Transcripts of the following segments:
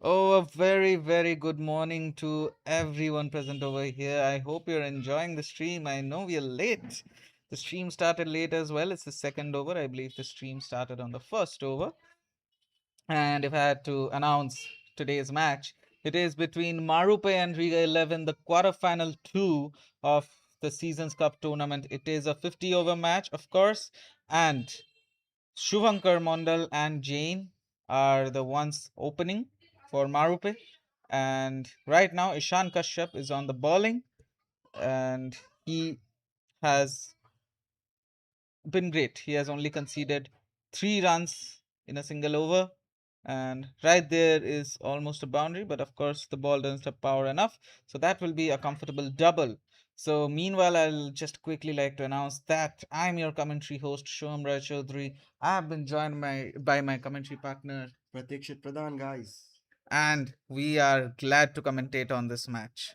Oh, a very, very good morning to everyone present over here. I hope you're enjoying the stream. I know we are late. The stream started late as well. It's the second over. I believe the stream started on the first over. And if I had to announce today's match, it is between Marupe and Riga 11, the quarterfinal two of the Seasons Cup tournament. It is a 50 over match, of course. And Shubhankar Mondal and Jain are the ones opening for Marupe. And right now, Ishan Kashyap is on the bowling and he has been great. He has only conceded 3 runs in a single over. And right there is almost a boundary, but of course, the ball doesn't have power enough. So that will be a comfortable double. So, meanwhile, I'll just quickly like to announce that I'm your commentary host, Shom Rai Chaudhary. I have been joined by my commentary partner, Pratikshit Pradhan, guys. and we are glad to commentate on this match.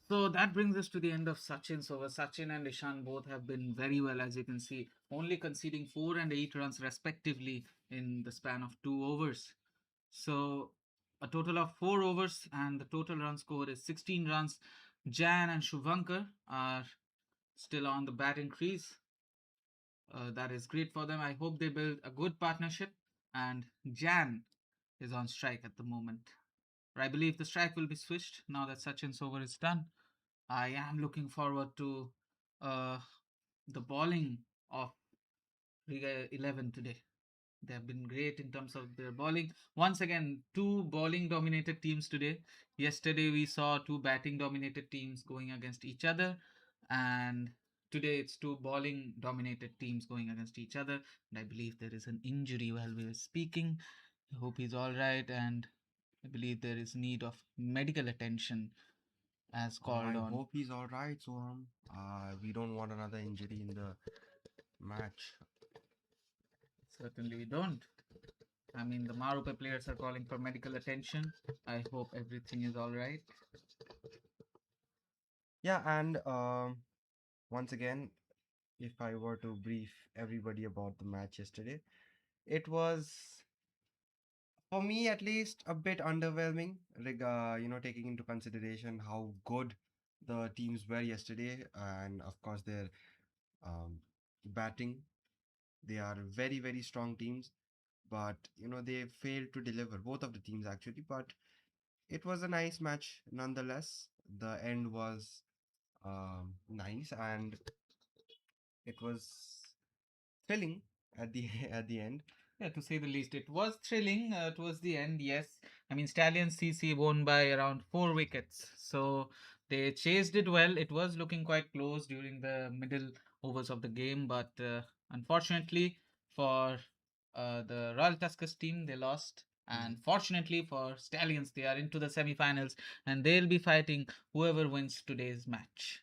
So that brings us to the end of Sachin's over. Sachin and Ishan both have been very well, as you can see, only conceding 4 and 8 runs respectively in the span of 2 overs. So a total of 4 overs, and the total run score is 16 runs. Jan and Shubhankar are still on the batting crease. That is great for them. I hope they build a good partnership. And Jan is on strike at the moment. I believe the strike will be switched now that Sachin's over is done. I am looking forward to uh, the bowling of Riga 11 today. They have been great in terms of their bowling. Once again, two bowling dominated teams today. Yesterday, we saw two batting dominated teams going against each other. And today, it's two bowling dominated teams going against each other. And I believe there is an injury while we were speaking. I hope he's all right. And I believe there is need of medical attention as called I on. hope he's all right, Soham. We don't want another injury in the match. Certainly, we don't. I mean, the Marupe players are calling for medical attention. I hope everything is all right. Yeah, and once again, if I were to brief everybody about the match yesterday, it was, for me at least, a bit underwhelming. Taking into consideration how good the teams were yesterday, and of course their um, batting. They are very, very strong teams, but they failed to deliver, both of the teams actually. But it was a nice match nonetheless. The end was nice, and it was thrilling at the at the end. Yeah, to say the least, it was thrilling towards the end. Yes, I mean Stallion CC won by around 4 wickets, so they chased it well. It was looking quite close during the middle overs of the game, but unfortunately for the Royal Tuskers team, they lost. Mhm. And fortunately for Stallions, they are into the semi-finals, and they'll be fighting whoever wins today's match.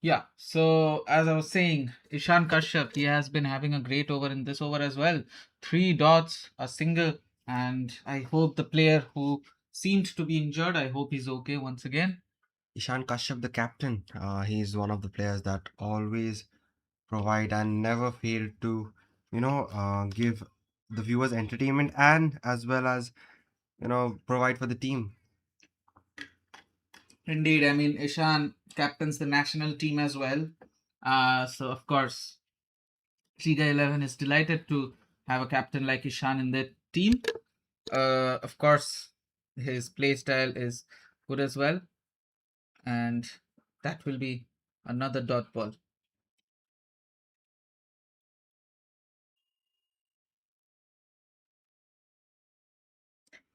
Yeah, so as I was saying, Ishan Kashyap, he has been having a great over in this over as well. 3 dots, a single, and I hope the player who seemed to be injured, I hope he's okay once again. Ishan Kashyap, the captain, he's one of the players that always provide and never fail to, give the viewers entertainment and as well as, provide for the team. Indeed, I mean, Ishan captains the national team as well. So, of course, Riga 11 is delighted to have a captain like Ishan in their team. Of course, his play style is good as well, and that will be another dot ball.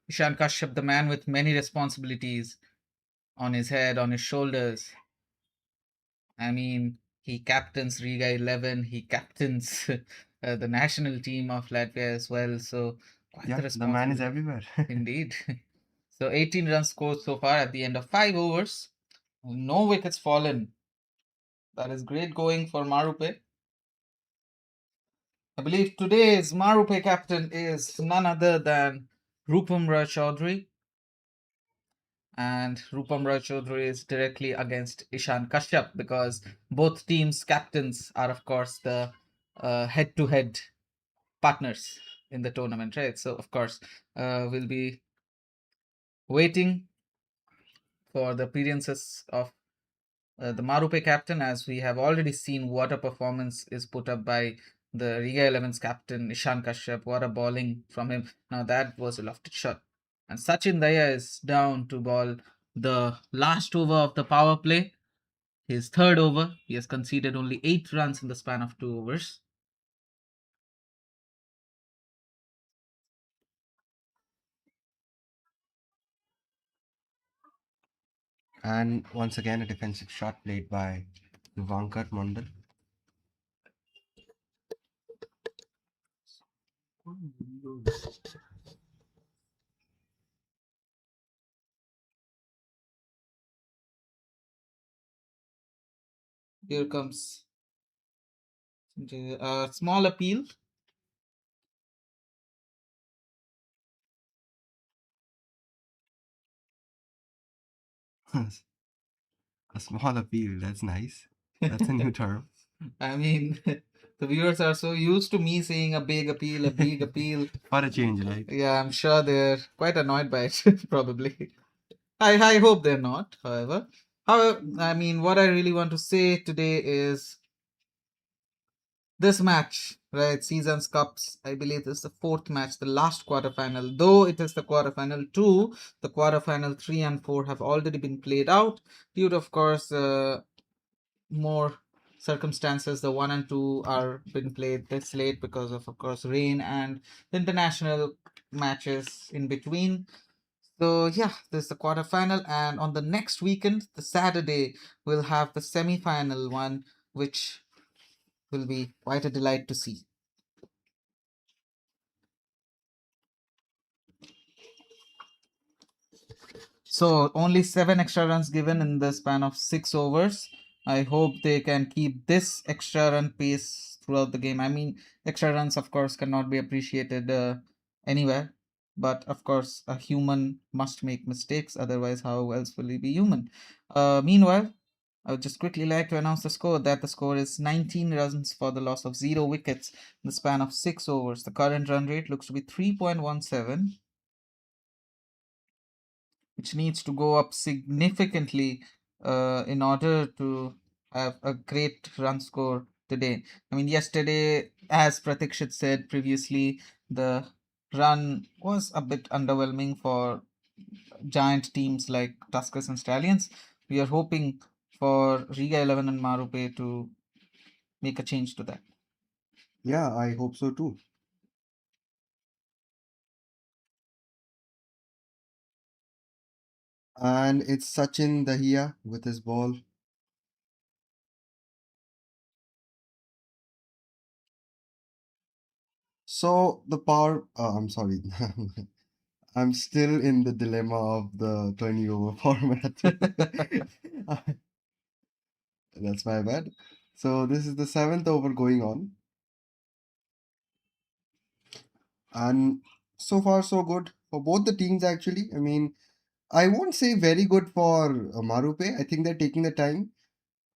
Ishan Kashyap, the man with many responsibilities on his head, on his shoulders. I mean, he captains Riga 11, he captains the national team of Latvia as well. So, quite the Yeah, the man is responsibility everywhere. indeed. So, 18 runs scored so far at the end of 5 overs. No wickets fallen. That is great going for Marupe. I believe today's Marupe captain is none other than Rupam Chaudhary. And Rupam Roy Chaudhary is directly against Ishan Kashyap because both teams' captains are, of course, the head to head partners in the tournament, right? So, of course, we'll be waiting for the appearances of the Marupe captain, as we have already seen what a performance is put up by the Riga 11's captain Ishan Kashyap. What a bowling from him. Now that was a lofted shot. And Sachin Daya is down to ball the last over of the power play. His third over. He has conceded only 8 runs in the span of 2 overs. And once again, a defensive shot played by Vankar Mondal. Here comes a small appeal. A small appeal, that's nice. That's a new term. I mean, the viewers are so used to me saying a big appeal, a big appeal. For a change, right? Yeah, I'm sure they're quite annoyed by it, probably. I hope they're not, however. However, I mean, what I really want to say today is this match, right? Seasons Cups, I believe this is the fourth match, the last quarterfinal. Though it is the quarterfinal two, the quarterfinal three and four have already been played out due to, of course, more circumstances. The one and two are been played this late because of course, rain and the international matches in between. So yeah, this is the quarterfinal, and on the next weekend, the Saturday, we'll have the semi-final one, which will be quite a delight to see. So only 7 extra runs given in the span of 6 overs. I hope they can keep this extra run pace throughout the game. I mean, extra runs, of course, cannot be appreciated anywhere. But of course, a human must make mistakes. Otherwise, how else will he be human? Meanwhile, I would just quickly like to announce the score that the score is 19 runs for the loss of 0 wickets in the span of 6 overs. The current run rate looks to be 3.17, which needs to go up significantly in order to have a great run score today. I mean, yesterday, as Pratikshit said previously, the run was a bit underwhelming for giant teams like Tuskers and Stallions. We are hoping for Riga 11 and Marupe to make a change to that. Yeah, I hope so too. And it's Sachin Dahiya with his ball. So the power, I'm sorry, I'm still in the dilemma of the 20 over format. That's my bad. So this is the seventh over going on, and so far so good for both the teams actually. I mean, I won't say very good for Marupe. I think they're taking the time,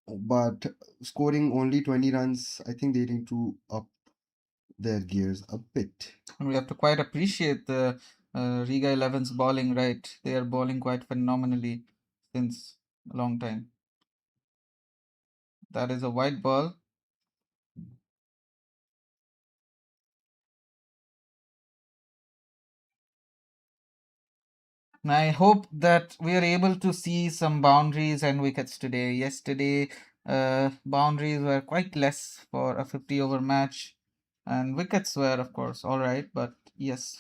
but scoring only 20 runs, I think they need to up their gears a bit. And we have to quite appreciate the Riga 11's bowling, right? They are bowling quite phenomenally since a long time. That is a white ball. And I hope that we are able to see some boundaries and wickets today. Yesterday, boundaries were quite less for a 50 over match, and wickets were, of course, all right, but yes,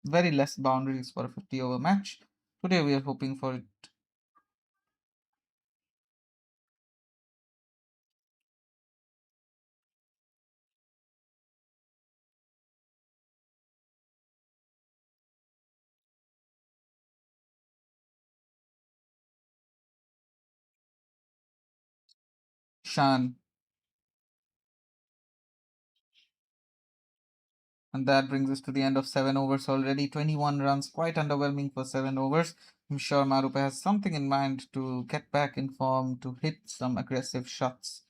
very less boundaries for a 50 over match. Today, we are hoping for it. Shan. And that brings us to the end of 7 overs already. 21 runs, quite underwhelming for 7 overs. I'm sure Marupe has something in mind to get back in form, to hit some aggressive shots.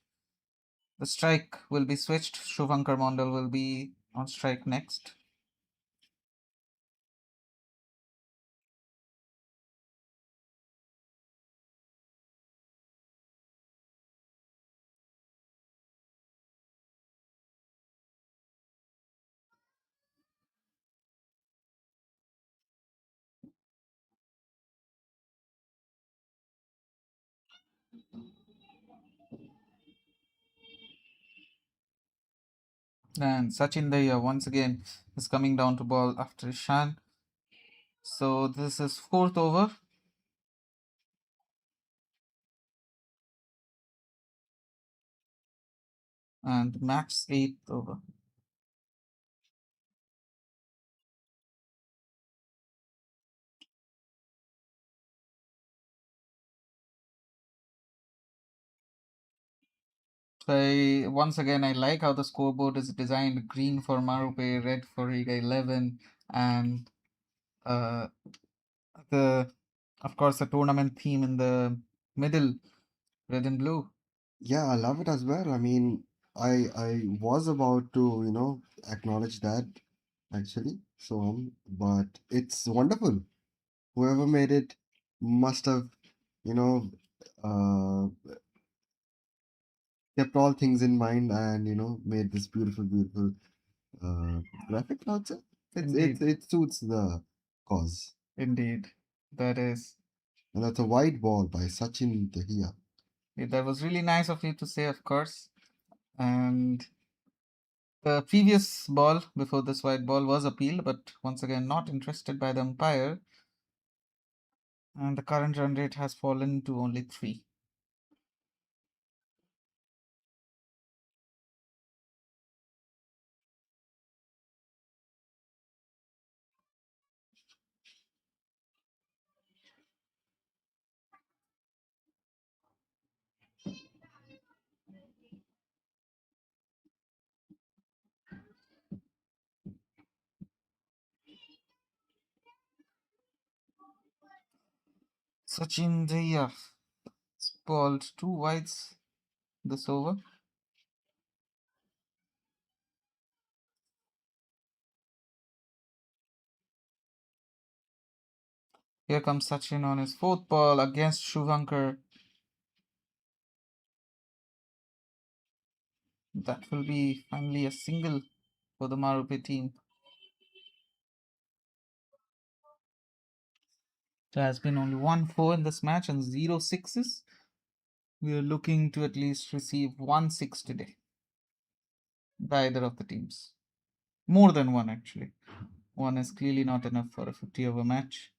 The strike will be switched. Shubhankar Mondal will be on strike next. And Sachin Daya once again is coming down to ball after Ishan. So this is fourth over and Max eighth over. So once again, I like how the scoreboard is designed: green for Marupe, red for Riga 11, and uh, the of course the tournament theme in the middle, red and blue. Yeah, I love it as well. I mean, I was about to, acknowledge that actually, but it's wonderful. Whoever made it must have, you know, uh, kept all things in mind and, made this beautiful, beautiful uh, graphic, I would say. Indeed, It suits the cause. indeed, that is. And that's a white ball by Sachin Dahiya. That was really nice of you to say, of course. And the previous ball before this white ball was appealed, but once again not interested by the umpire. And the current run rate has fallen to only 3. Sachin Daya balled 2 wides this over. Here comes Sachin on his fourth ball against Shubhankar. That will be finally a single for the Marupe team. There has been only 1 4 in this match and 0 6s. We are looking to at least receive 1 6 today by either of the teams. More than one, actually. One is clearly not enough for a 50 over match.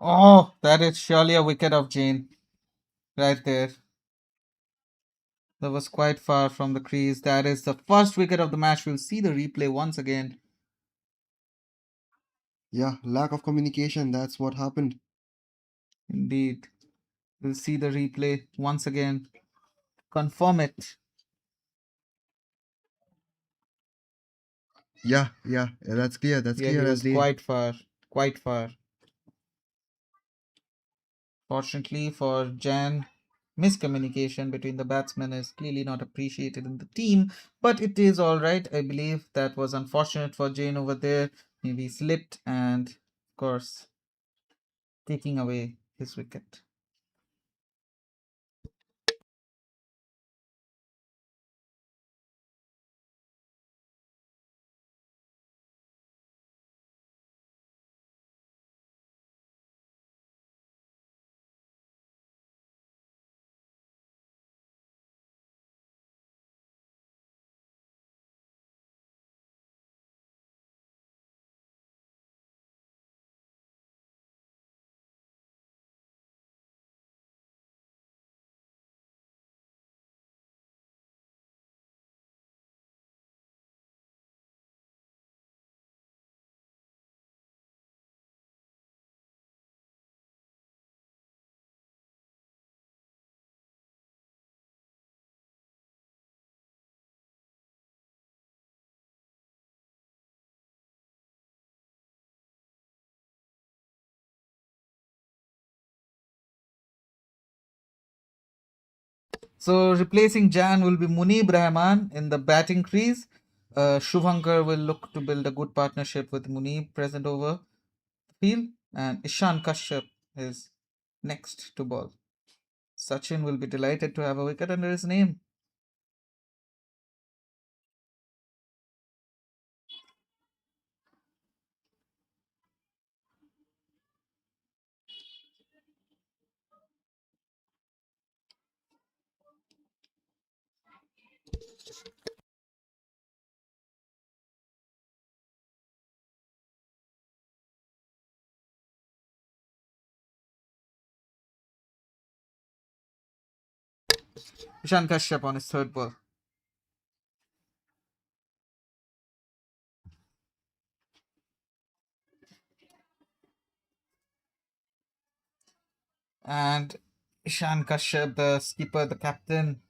Oh, that is surely a wicket of Jane right there. That was quite far from the crease. That is the first wicket of the match. We'll see the replay once again. Yeah, lack of communication, that's what happened. Indeed. We'll see the replay once again. Confirm it. Yeah, that's Yeah, clear he as was day. quite far. Quite far. Fortunately for Jan, miscommunication between the batsmen is clearly not appreciated in the team, but it is all right. I believe that was unfortunate for Jane over there. Maybe he slipped and, of course, taking away his wicket. So replacing Jan will be Munib Rahman in the batting crease. Shubhankar will look to build a good partnership with Munib present over field, and Ishan Kashyap is next to ball. Sachin will be delighted to have a wicket under his name. Ishan Kashyap on his third ball. And Ishan Kashyap, the skipper, the captain.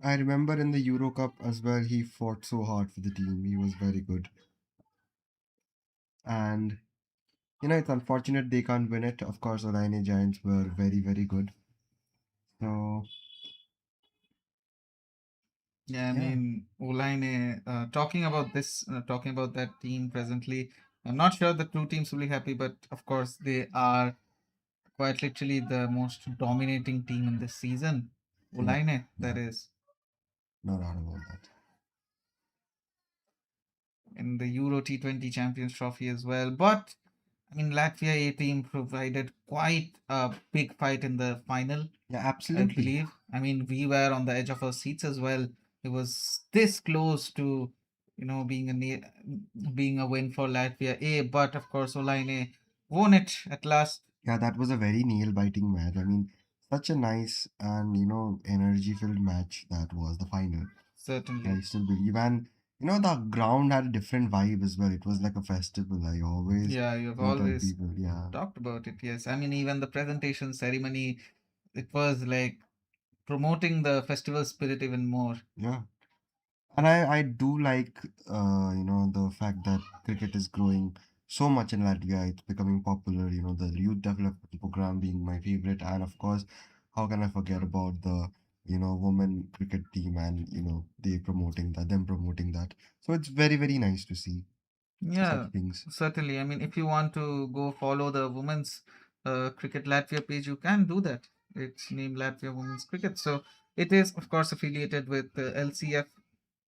I remember in the Euro Cup as well, he fought so hard for the team. He was very good. And, it's unfortunate they can't win it. Of course, Olaine Giants were very, very good. So, Yeah, I yeah, mean, Ulaine, talking about that team presently, I'm not sure the two teams will be happy, but of course, they are quite literally the most dominating team in this season. yeah, Ulaine, yeah, that is, no doubt about that. in the Euro T20 Champions Trophy as well. But, I mean, Latvia A team provided quite a big fight in the final, Yeah, I absolutely. believe. I mean, we were on the edge of our seats as well. It was this close to, being a win for Latvia A, but of course, Olaine won it at last. Yeah, that was a very nail-biting match. I mean, such a nice and, energy-filled match that was the final. Certainly. I still believe. And, the ground had a different vibe as well. It was like a festival. I always, Yeah, you've tell always people, yeah, talked about it. Yes. I mean, even the presentation ceremony, it was like promoting the festival spirit even more. yeah. And I do like, the fact that cricket is growing so much in Latvia. It's becoming popular, the youth development program being my favorite. And of course, how can I forget about the, women cricket team and, them promoting that. So it's very, very nice to see such Yeah, things. certainly. I mean, if you want to go follow the women's cricket Latvia page, you can do that. It's named Latvia Women's Cricket. So it is, of course, affiliated with the LCF,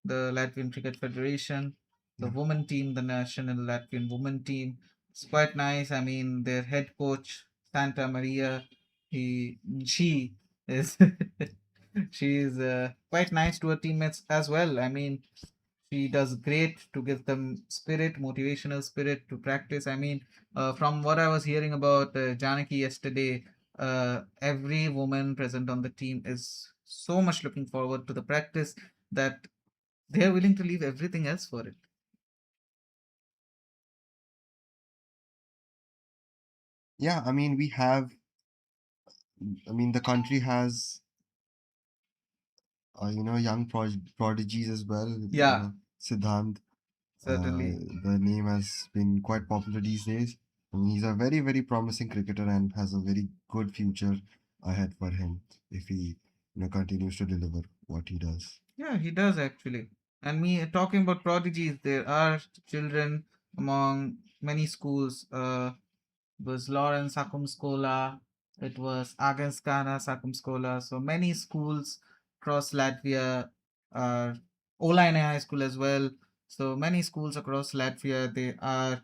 the Latvian Cricket Federation, the Yeah. women team, the National Latvian Women Team. It's quite nice. I mean, their head coach, Santa Maria, she is she is quite nice to her teammates as well. I mean, she does great to give them spirit, motivational spirit to practice. I mean, from what I was hearing about Janaki yesterday, every woman present on the team is so much looking forward to the practice that they are willing to leave everything else for it. Yeah, the country has, young prodigies as well. Yeah, Siddhant, certainly. the name has been quite popular these days. I mean, he's a very, very promising cricketer and has a very good future ahead for him if he, continues to deliver what he does. Yeah, he does actually. And me talking about prodigies, there are children among many schools. Was Lawrence Sakumskola, it was Agenskana Sakumskola. So many schools across Latvia, Olaine High School as well. So many schools across Latvia, they are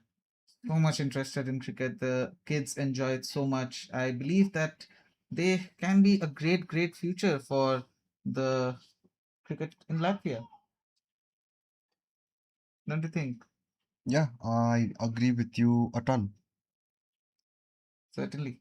so much interested in cricket. The kids enjoy it so much. I believe that they can be a great, great future for the cricket in Latvia. Don't you think? Yeah, I agree with you a ton. Certainly.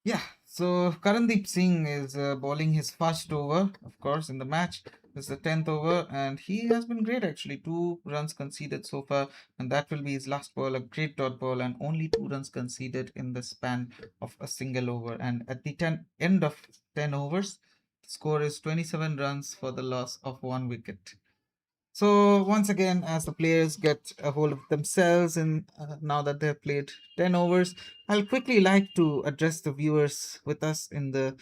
Yeah, so Karandeep Singh is bowling his first over, of course, in the match. It's the 10th over, and he has been great actually. 2 runs conceded so far, and that will be his last ball. A great dot ball, and only 2 runs conceded in the span of a single over. And at the end of 10 overs, the score is 27 runs for the loss of 1 wicket. So once again, as the players get a hold of themselves, and now that they've played 10 overs, I'll quickly like to address the viewers with us in the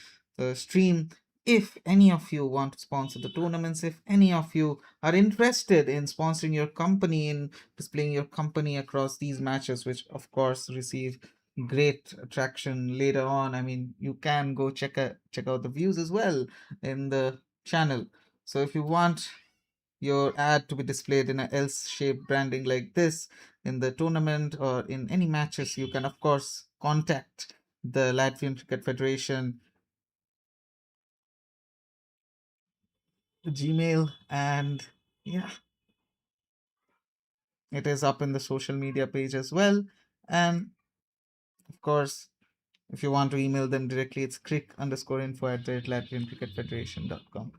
stream. If any of you want to sponsor the tournaments, if any of you are interested in sponsoring your company, in displaying your company across these matches, which of course receive great attraction later on. I mean, you can go check out the views as well in the channel. So if you want your ad to be displayed in a L-shaped branding like this in the tournament or in any matches, you can of course contact the Latvian Cricket Federation Gmail, and yeah, it is up in the social media page as well. And of course, if you want to email them directly, it's crick_info@latviancricketfederation.com.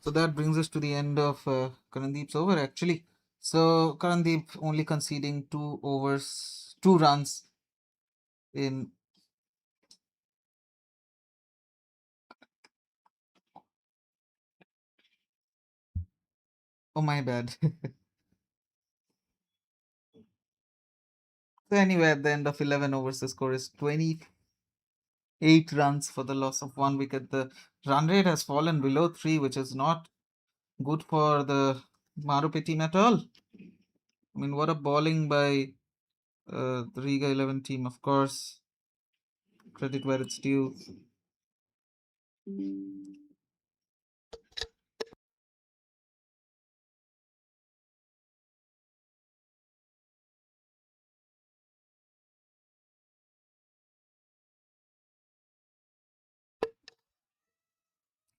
So that brings us to the end of Karandeep's over actually. So Karandeep only conceding 2 overs, 2 runs in. Oh, my bad. So anyway, at the end of 11 overs, the score is 28 runs for the loss of 1 wicket. The run rate has fallen below 3, which is not good for the Marupe team at all. I mean, what a bowling by the Riga 11 team, of course. Credit where it's due.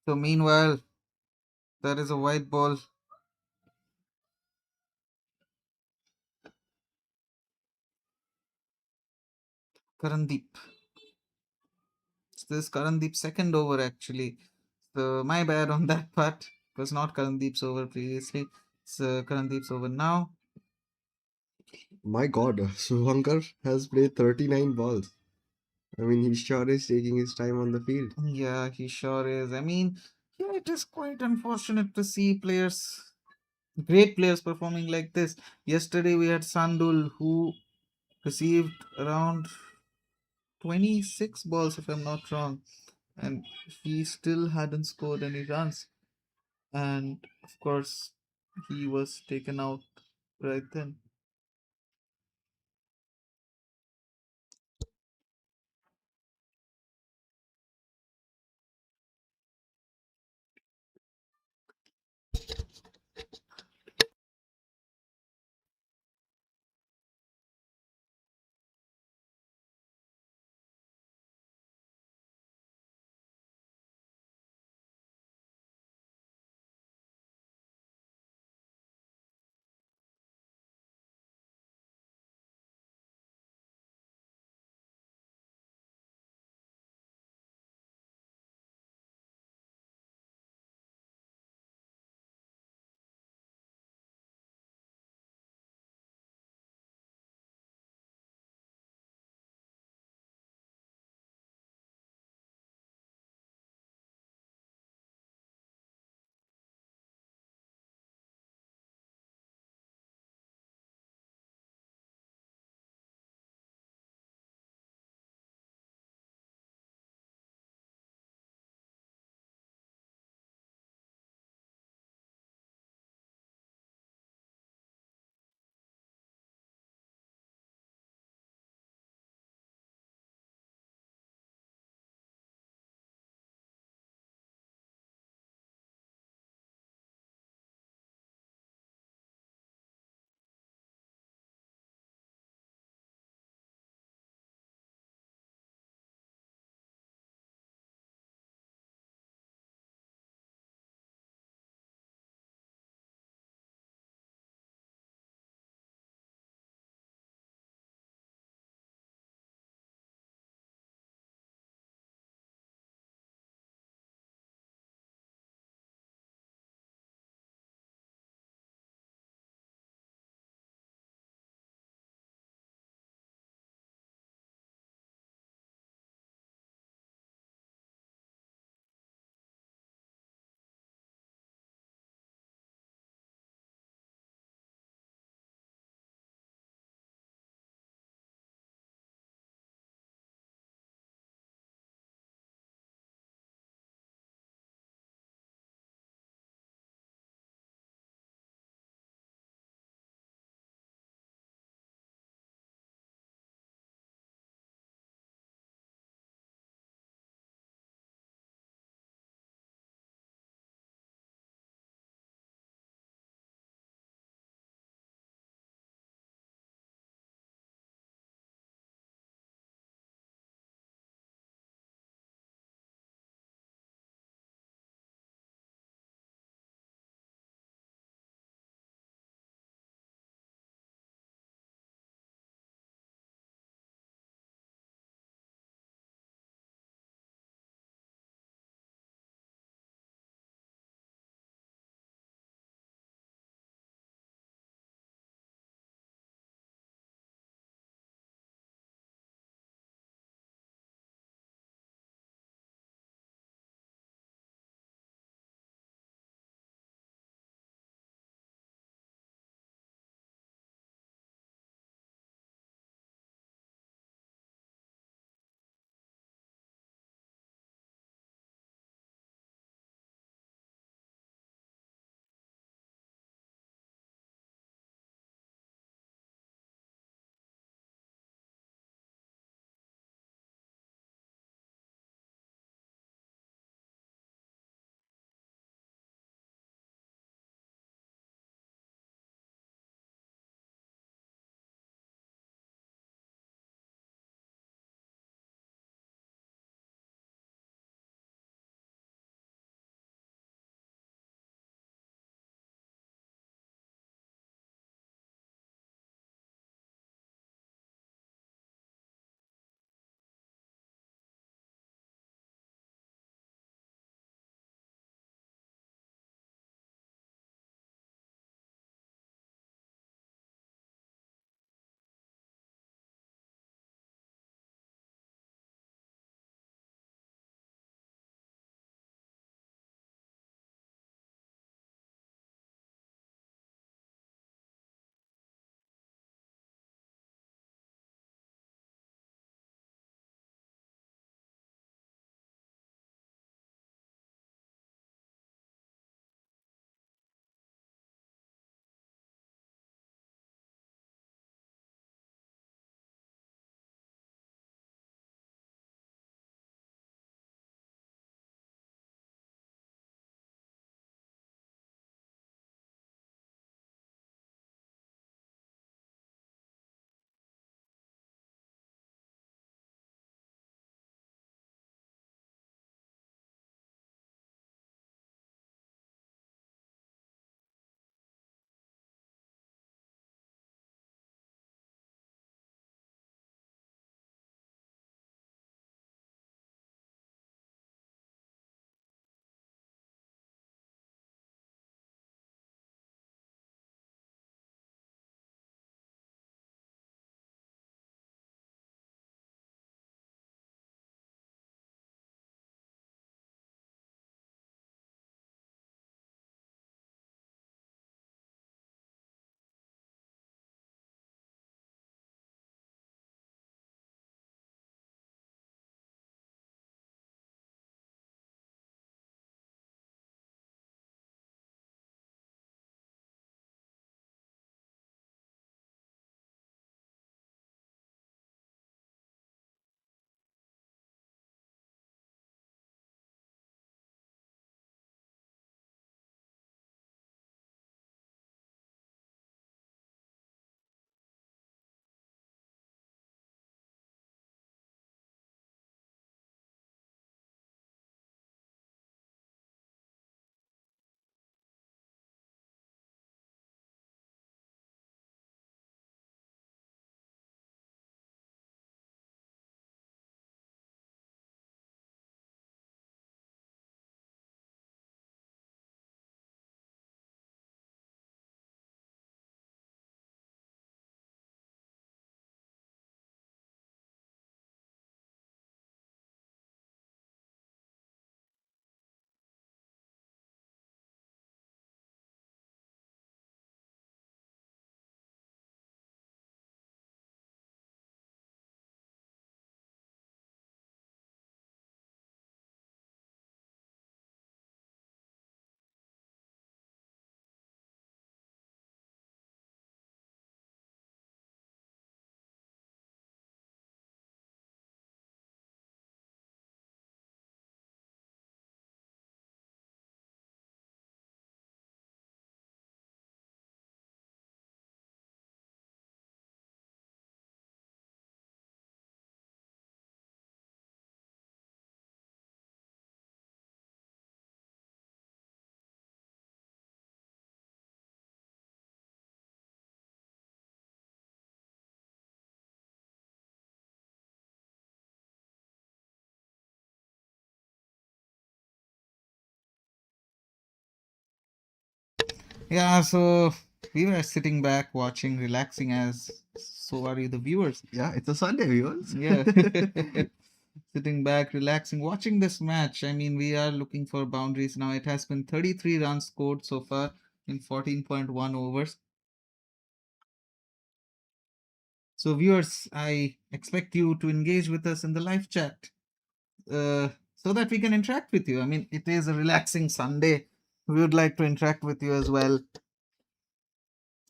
So meanwhile, there is a white ball. Karandeep. This Karandeep's second over actually. So my bad on that part. It was not Karandeep's over previously. It's Karandeep's over now. My God, Suhankar has played 39 balls. I mean, he sure is taking his time on the field. Yeah, he sure is. I mean, yeah, it is quite unfortunate to see great players performing like this. Yesterday we had Sandul who received around 26 balls, if I'm not wrong, and he still hadn't scored any runs. and of course, he was taken out right then. Yeah, so we were sitting back, watching, relaxing as so are you, the viewers. Yeah, it's a Sunday, viewers. Yeah. Sitting back, relaxing, watching this match. I mean, we are looking for boundaries now. It has been 33 runs scored so far in 14.1 overs. So, viewers, I expect you to engage with us in the live chat so that we can interact with you. I mean, it is a relaxing Sunday. We would like to interact with you as well.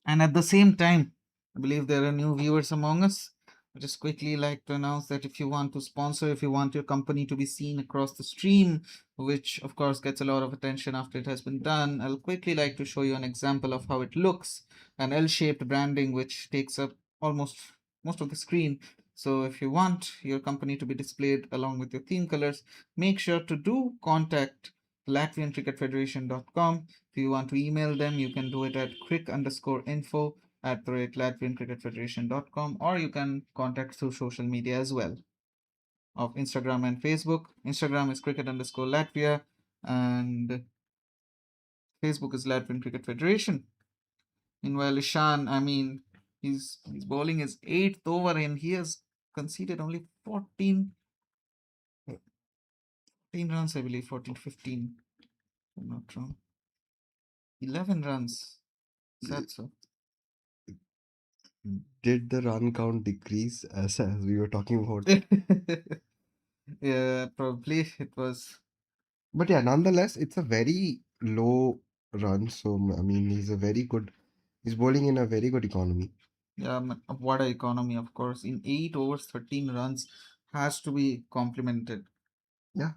And at the same time, I believe there are new viewers among us. I just quickly like to announce that if you want to sponsor, if you want your company to be seen across the stream, which of course gets a lot of attention after it has been done, I'll quickly like to show you an example of how it looks. An L-shaped branding which takes up almost most of the screen. So if you want your company to be displayed along with your theme colors, make sure to do contact latviancricketfederation.com. If you want to email them, you can do it at crick_info@latviancricketfederation.com, or you can contact through social media as well of Instagram and Facebook. Instagram is cricket_Latvia and Facebook is Latvian Cricket Federation. Meanwhile, Ishan, I mean, he's bowling his eighth over and he has conceded only 14 runs, I believe, 14, 15. If I'm not wrong. 11 runs. Sad so. Did the run count decrease as we were talking about? Yeah, probably it was. But yeah, nonetheless, it's a very low run. So I mean, he's bowling in a very good economy. Yeah, what a economy, of course. In 8 overs, 13 runs has to be complimented. Yeah,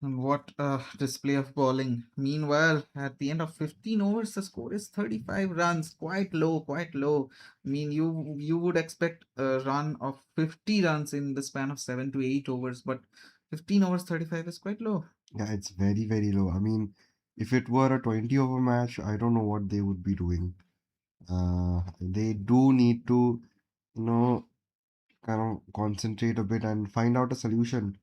And what a display of bowling. Meanwhile, at the end of 15 overs, the score is 35 runs. Quite low, quite low. I mean, you would expect a run of 50 runs in the span of 7 to 8 overs, but 15 overs, 35 is quite low. yeah, it's very, very low. I mean, if it were a 20 over match, I don't know what they would be doing. They do need to, you know, kind of concentrate a bit and find out a solution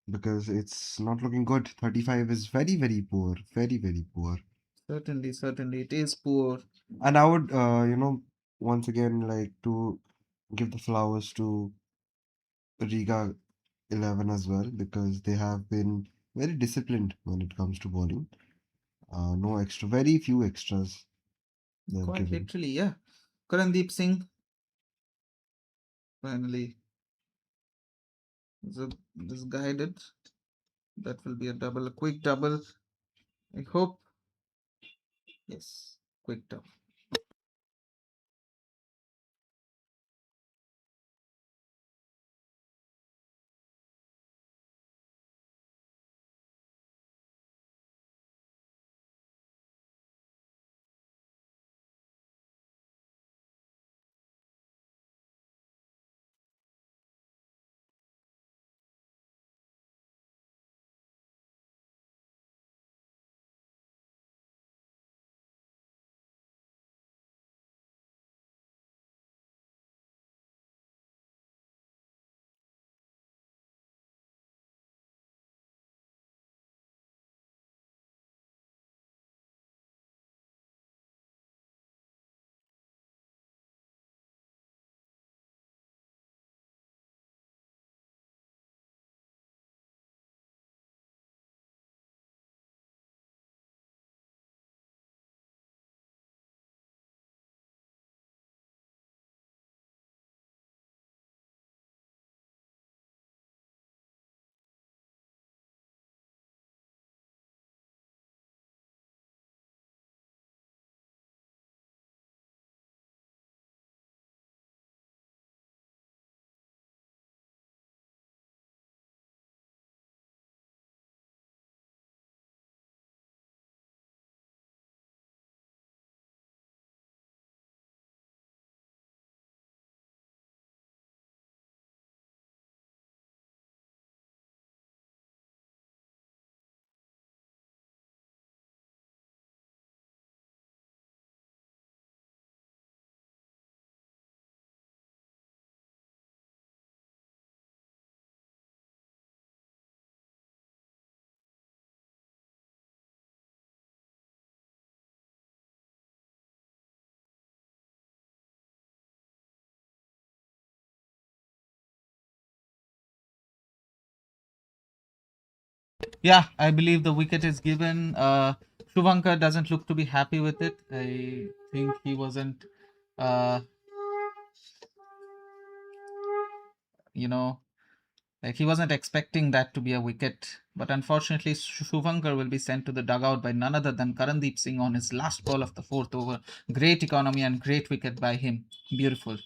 because it's not looking good. 35 is very, very poor. Very, very poor. Certainly, certainly, it is poor. And I would, once again like to give the flowers to Riga 11 as well because they have been very disciplined when it comes to bowling. No extra, very few extras they've Quite given. literally, yeah. Karandeep Singh finally is guided. That will be a double, a quick double. I hope. Yes, quick double. Yeah, I believe the wicket is given. Shubhankar doesn't look to be happy with it. I think he wasn't, uh, you know, like he wasn't expecting that to be a wicket. But unfortunately, Shubhankar will be sent to the dugout by none other than Karandeep Singh on his last ball of the fourth over. Great economy and great wicket by him. Beautiful.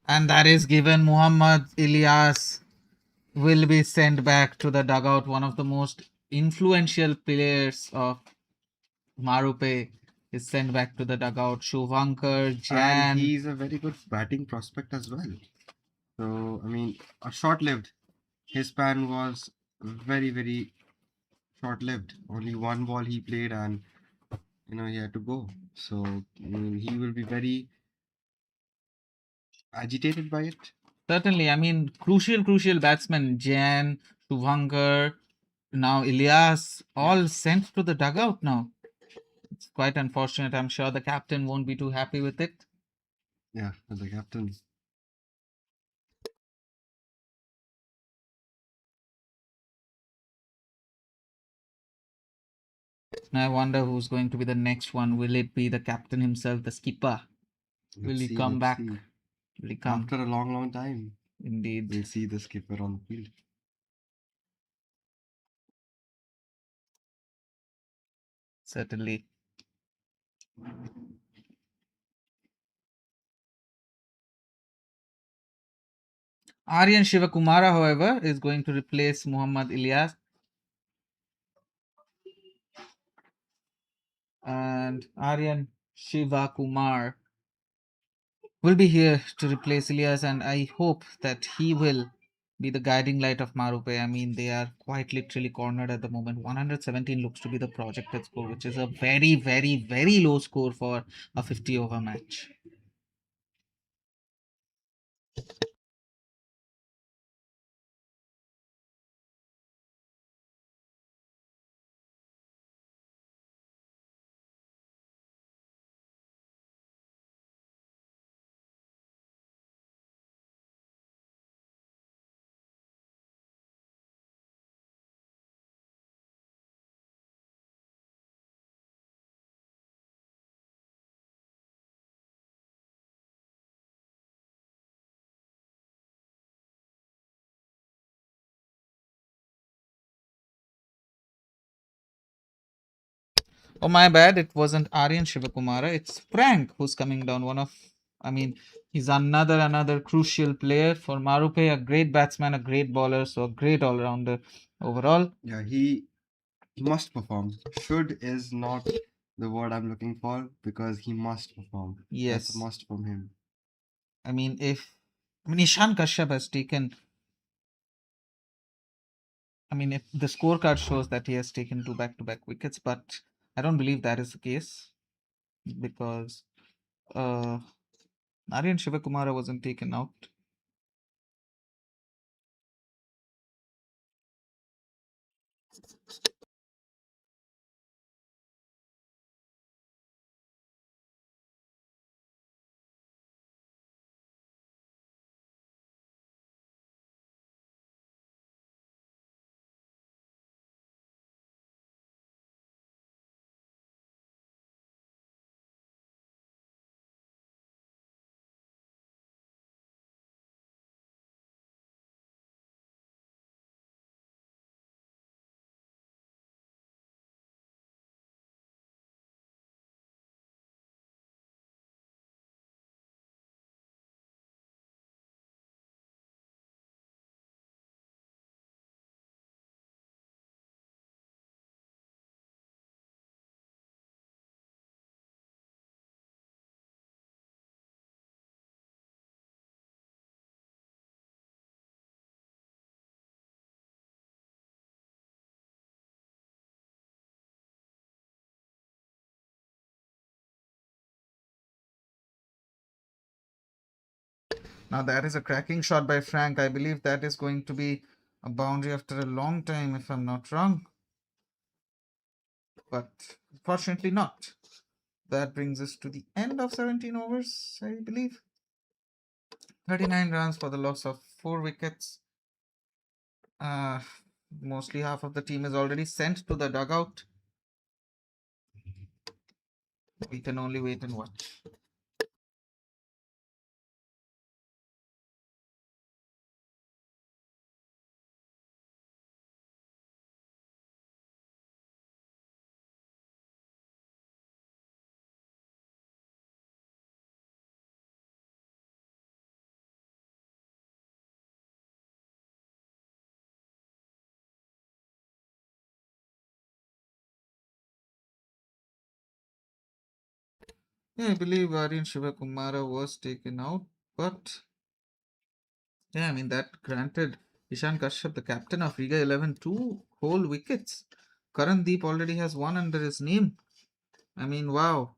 And that is given. Muhammad Ilyas will be sent back to the dugout. One of the most influential players of Marupe is sent back to the dugout. Shubhankar, And Jan. he's a very good batting prospect as well. So, I mean, a short-lived. His span was very short-lived. Only one ball he played, and he had to go. So, I mean, he will be very agitated by it. Certainly, I mean, crucial batsmen. Jan, Shubhankar. Now Ilyas Yeah, all sent to the dugout now. It's quite unfortunate. I'm sure the captain won't be too happy with it. yeah, the captain. Now I wonder who's going to be the next one. Will it be the captain himself, the skipper? Will Let's he see, come let's back? see. Will he come? After a long, long time, Indeed, we'll see the skipper on the field. certainly. Aryan Shivakumara, however, is going to replace Muhammad Ilyas, and Aryan Shivakumar will be here to replace Ilyas, and I hope that he will be the guiding light of Marupe. I mean, they are quite literally cornered at the moment. 117 looks to be the projected score, which is a very, very, very low score for a 50 over match. Oh, my bad. It wasn't Aryan Shivakumara. It's Frank who's coming down. I mean, he's another crucial player for Marupe. A great batsman, a great bowler, so a great all rounder overall. Yeah, he must perform. Should is not the word I'm looking for because he must perform. That's a Yes. must from him. I mean, if I mean Ishan Kashyap has taken. I mean, if the scorecard shows that he has taken two back-to-back wickets, but I don't believe that is the case because uh, Aryan Shivakumara wasn't taken out. Now that is a cracking shot by Frank. I believe that is going to be a boundary after a long time, if I'm not wrong. But fortunately not. That brings us to the end of 17 overs, I believe. 39 runs for the loss of 4 wickets. Uh, Mostly half of the team is already sent to the dugout. We can only wait and watch. Yeah, I believe Aryan Shivakumara was taken out, but yeah, I mean that granted Ishan Kashyap, the captain of Riga 11, two whole wickets. Karandeep already has one under his name. I mean, wow,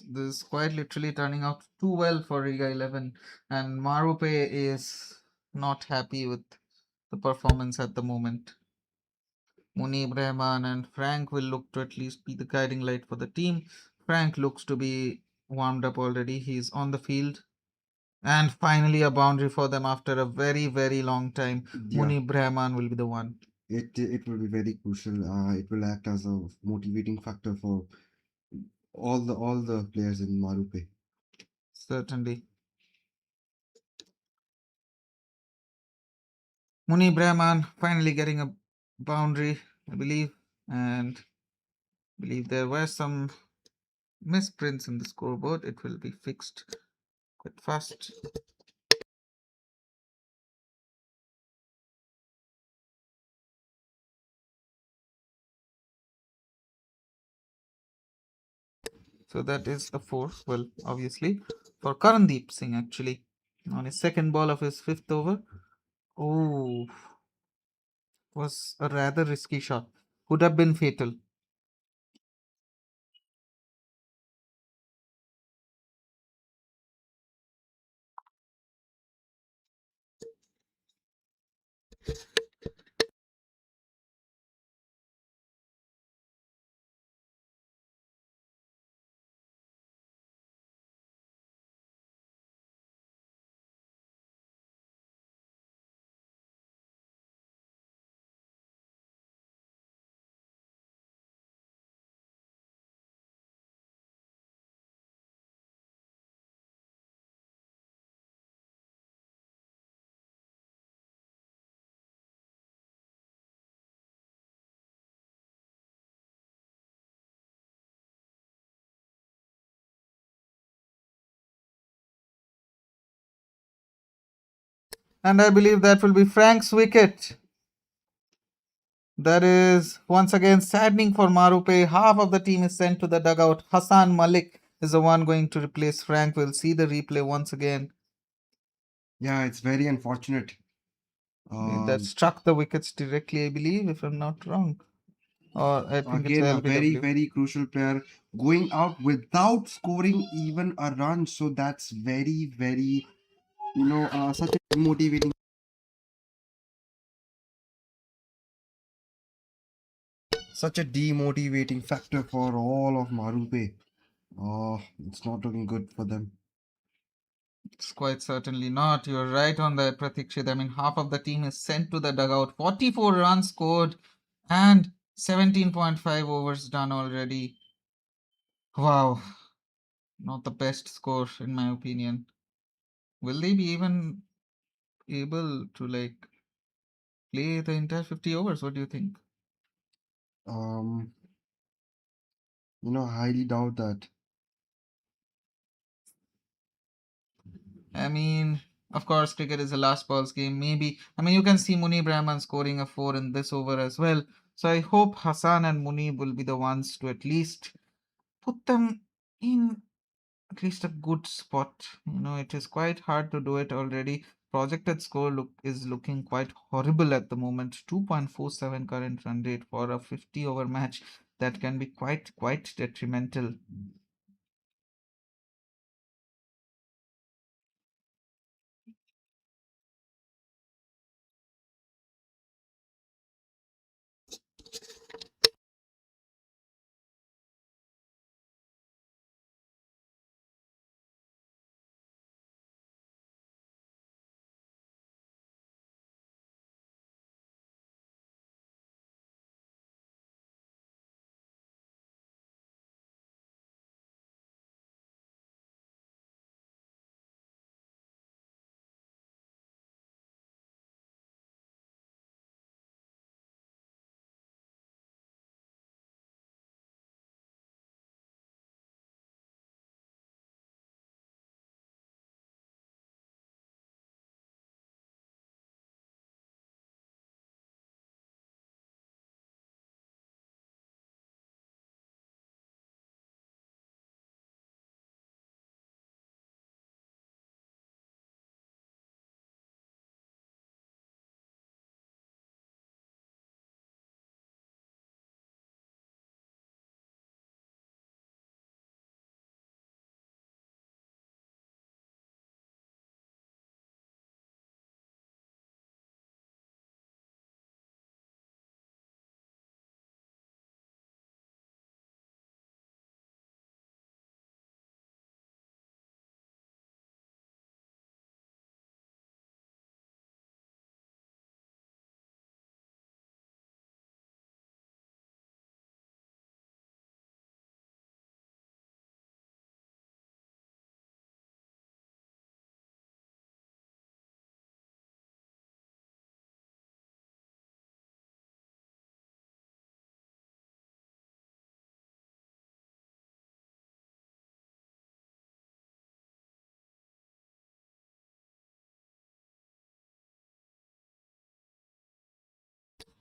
this is quite literally turning out too well for Riga 11, and Marupe is not happy with the performance at the moment. Munib Rahman and Frank will look to at least be the guiding light for the team. Frank looks to be warmed up already. He's on the field. And finally, a boundary for them after a very, very long time. Yeah, Munib Rahman will be the one. it will be very crucial. It will act as a motivating factor for all the players in Marupe. Certainly. Munib Rahman finally getting a boundary, I believe. And I believe there were some misprints in the scoreboard. It will be fixed quite fast. So that is a four. Well, obviously, for Karandeep Singh actually on his second ball of his fifth over. Oh, was a rather risky shot. Would have been fatal. And I believe that will be Frank's wicket. That is once again saddening for Marupe. Half of the team is sent to the dugout. Hassan Malik is the one going to replace Frank. We'll see the replay once again. Yeah, it's very unfortunate. That struck the wickets directly, I believe, if I'm not wrong. Or I think it's Again, a very, LBW. very crucial player going out without scoring even a run. So that's very, very, such a demotivating factor for all of Marupe. It's not looking good for them. It's quite certainly not. You're right on that, Pratikshit. I mean, half of the team is sent to the dugout. 44 runs scored and 17.5 overs done already. Wow. Not the best score, in my opinion. Will they be even able to play the entire 50 overs? What do you think? Um, highly doubt that. I mean, of course, cricket is a last balls game. Maybe, I mean, you can see Munib Rahman scoring a four in this over as well. So I hope Hassan and Munib will be the ones to at least put them in at least a good spot. It is quite hard to do it already. Projected score is looking quite horrible at the moment. 2.47 current run rate for a 50 over match. That can be quite detrimental.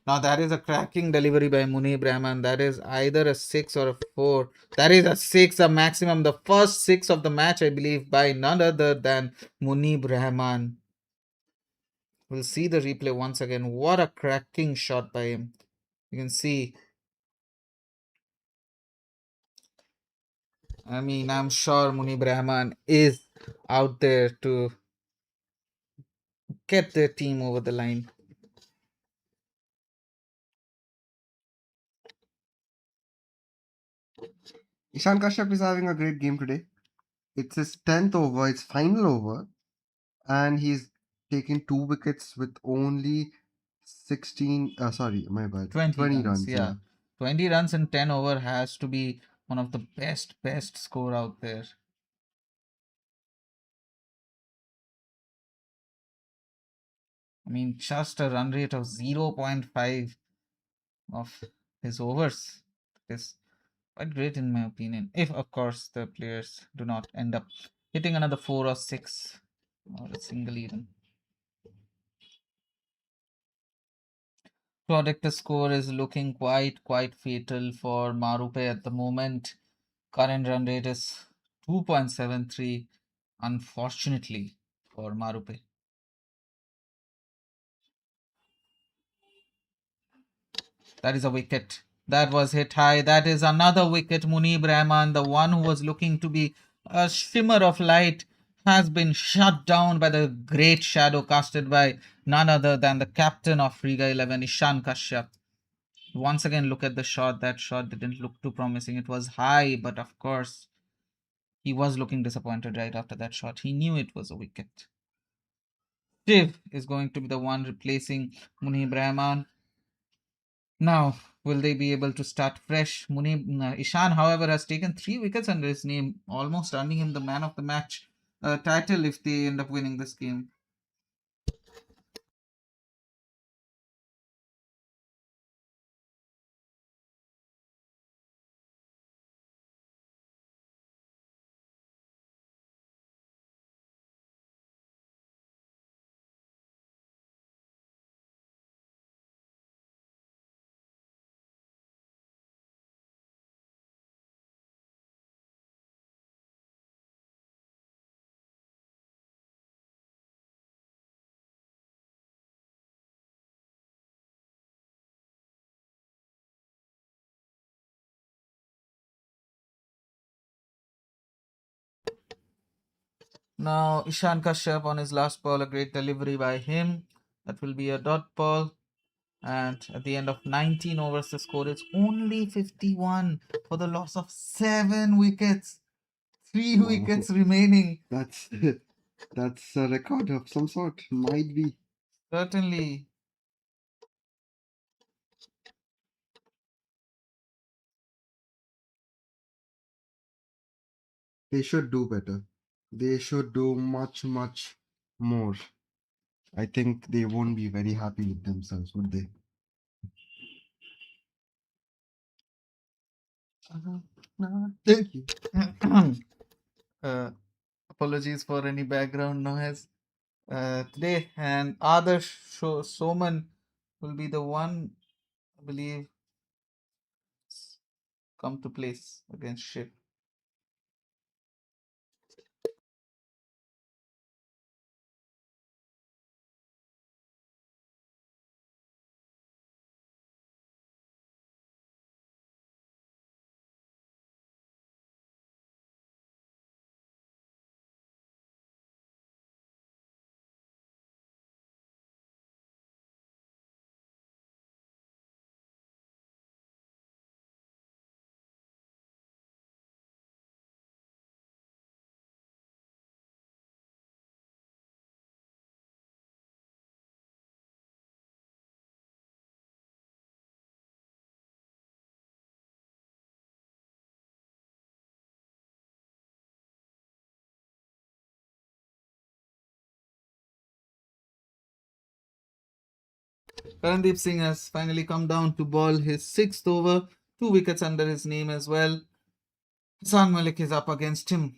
Now that is a cracking delivery by Muni Brahman. That is either a six or a four. That is a six, a maximum. The first six of the match, I believe, by none other than Muni Brahman. We'll see the replay once again. What a cracking shot by him. You can see. I mean, I'm sure Muni Brahman is out there to get their team over the line. Ishan Kashyap is having a great game today. It's his 10th over, it's final over, and he's taken 2 wickets with only 16, sorry, my bad, 20 20 runs, runs, yeah. yeah. 20 runs in 10 over has to be one of the best score out there. I mean, just a run rate of 0.5 of his overs is quite great in my opinion. If, of course, the players do not end up hitting another 4 or 6 or a single even. Product score is looking quite fatal for Marupe at the moment. Current run rate is 2.73, unfortunately, for Marupe. That is a wicket. That was hit high. That is another wicket. Munib Rahman, the one who was looking to be a shimmer of light, has been shut down by the great shadow casted by none other than the captain of Riga 11, Ishan Kashyap. Once again, look at the shot. That shot didn't look too promising. It was high, but of course, he was looking disappointed right after that shot. He knew it was a wicket. Shiv is going to be the one replacing Munib Rahman. Now, will they be able to start fresh? Ishan, however, has taken 3 wickets under his name, almost earning him the man of the match title if they end up winning this game. Now, Ishan Kashyap on his last ball, a great delivery by him. That will be a dot ball. And at the end of 19 overs, the score is only 51 for the loss of 7 wickets. Three Wow, wickets remaining. that's that's a record of some sort. Might be. Certainly. They should do better. They should do much more. I think they won't be very happy with themselves, would they? Thank you. uh, Apologies for any background noise. Today, and Adarsh Soman will be the one, I believe, come to place against Shiv. Karandeep Singh has finally come down to ball his 6th over, 2 wickets under his name as well. Hassan Malik is up against him.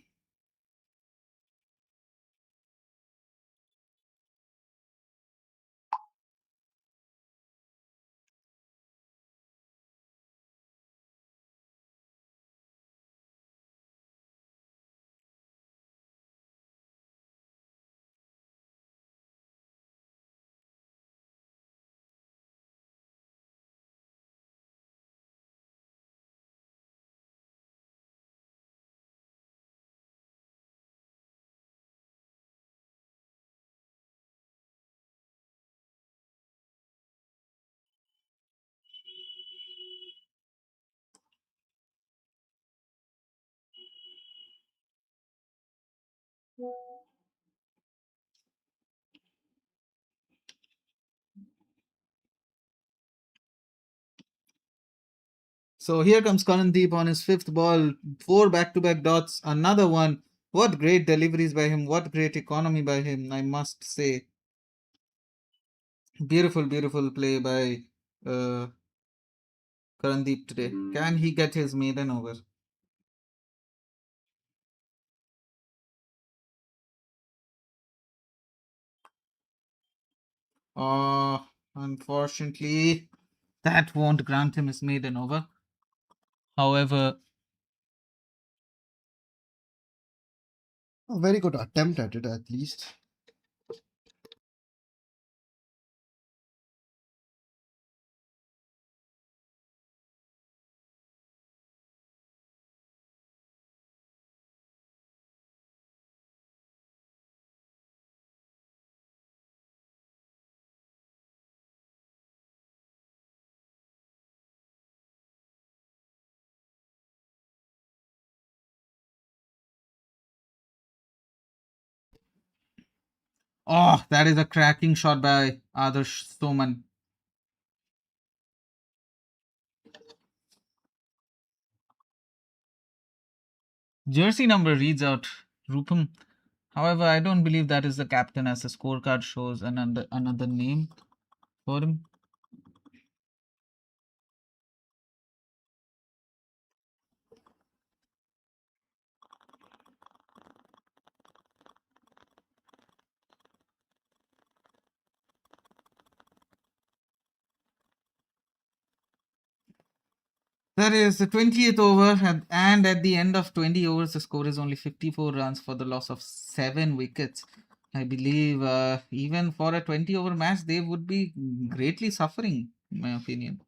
So here comes Karandeep on his fifth ball, four back-to-back dots, another one. What great deliveries by him! What great economy by him! I must say, beautiful, beautiful play by uh, Karandeep today. Can he get his maiden over? Oh, unfortunately, that won't grant him his maiden over. However, A very good attempt at it, at least. oh, that is a cracking shot by Adarsh Soman. Jersey number reads out Rupam. However, I don't believe that is the captain, as the scorecard shows another name for him. That is the 20th over, and at the end of 20 overs, the score is only 54 runs for the loss of 7 wickets. I believe even for a 20 over match, they would be greatly suffering, in my opinion.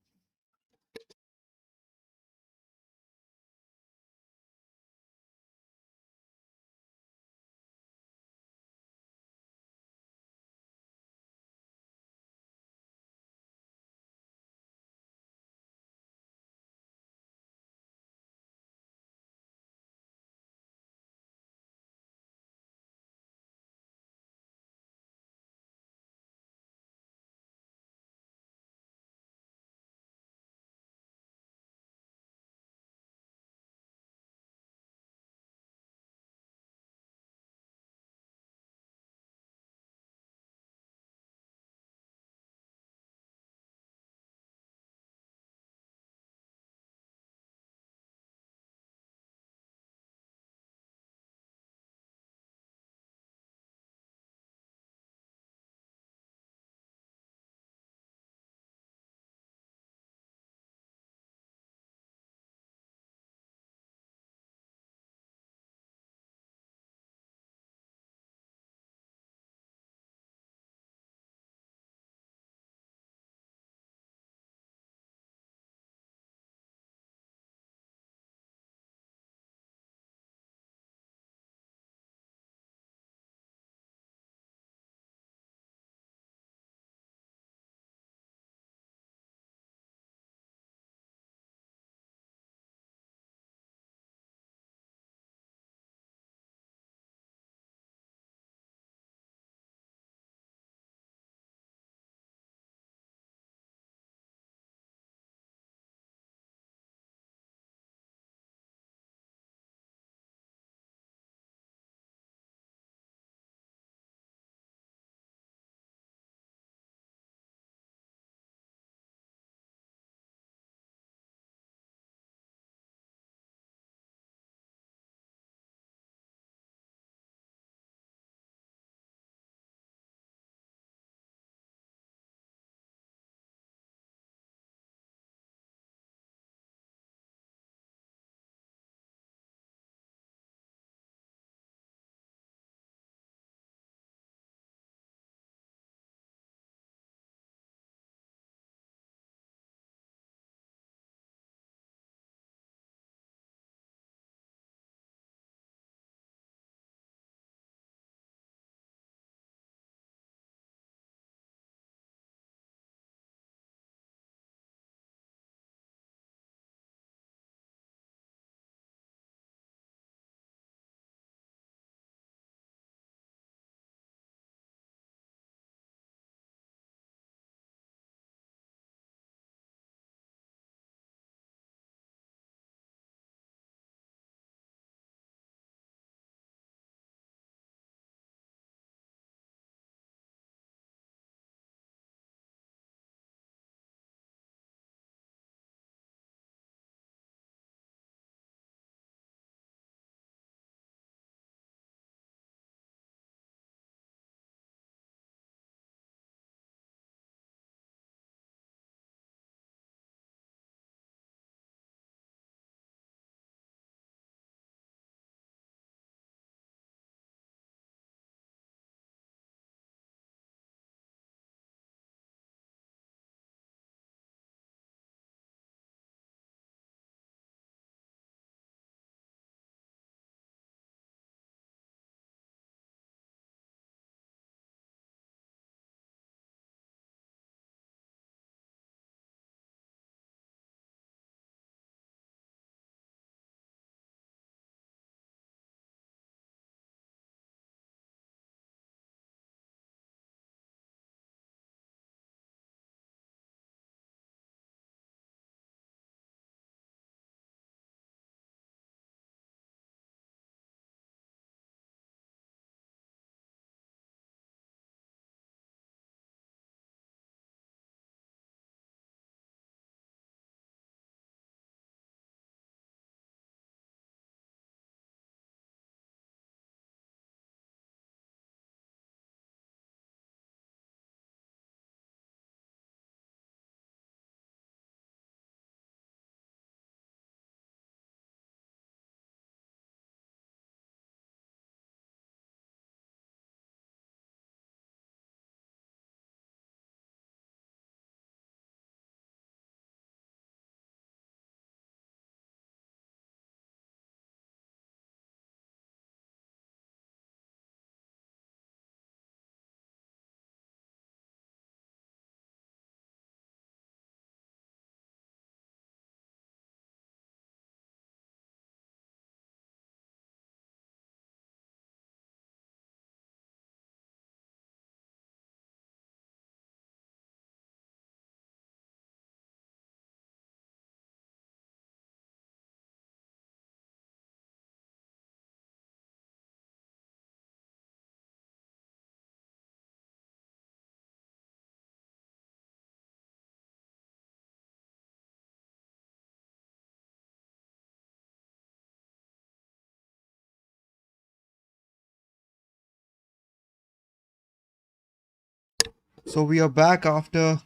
So we are back after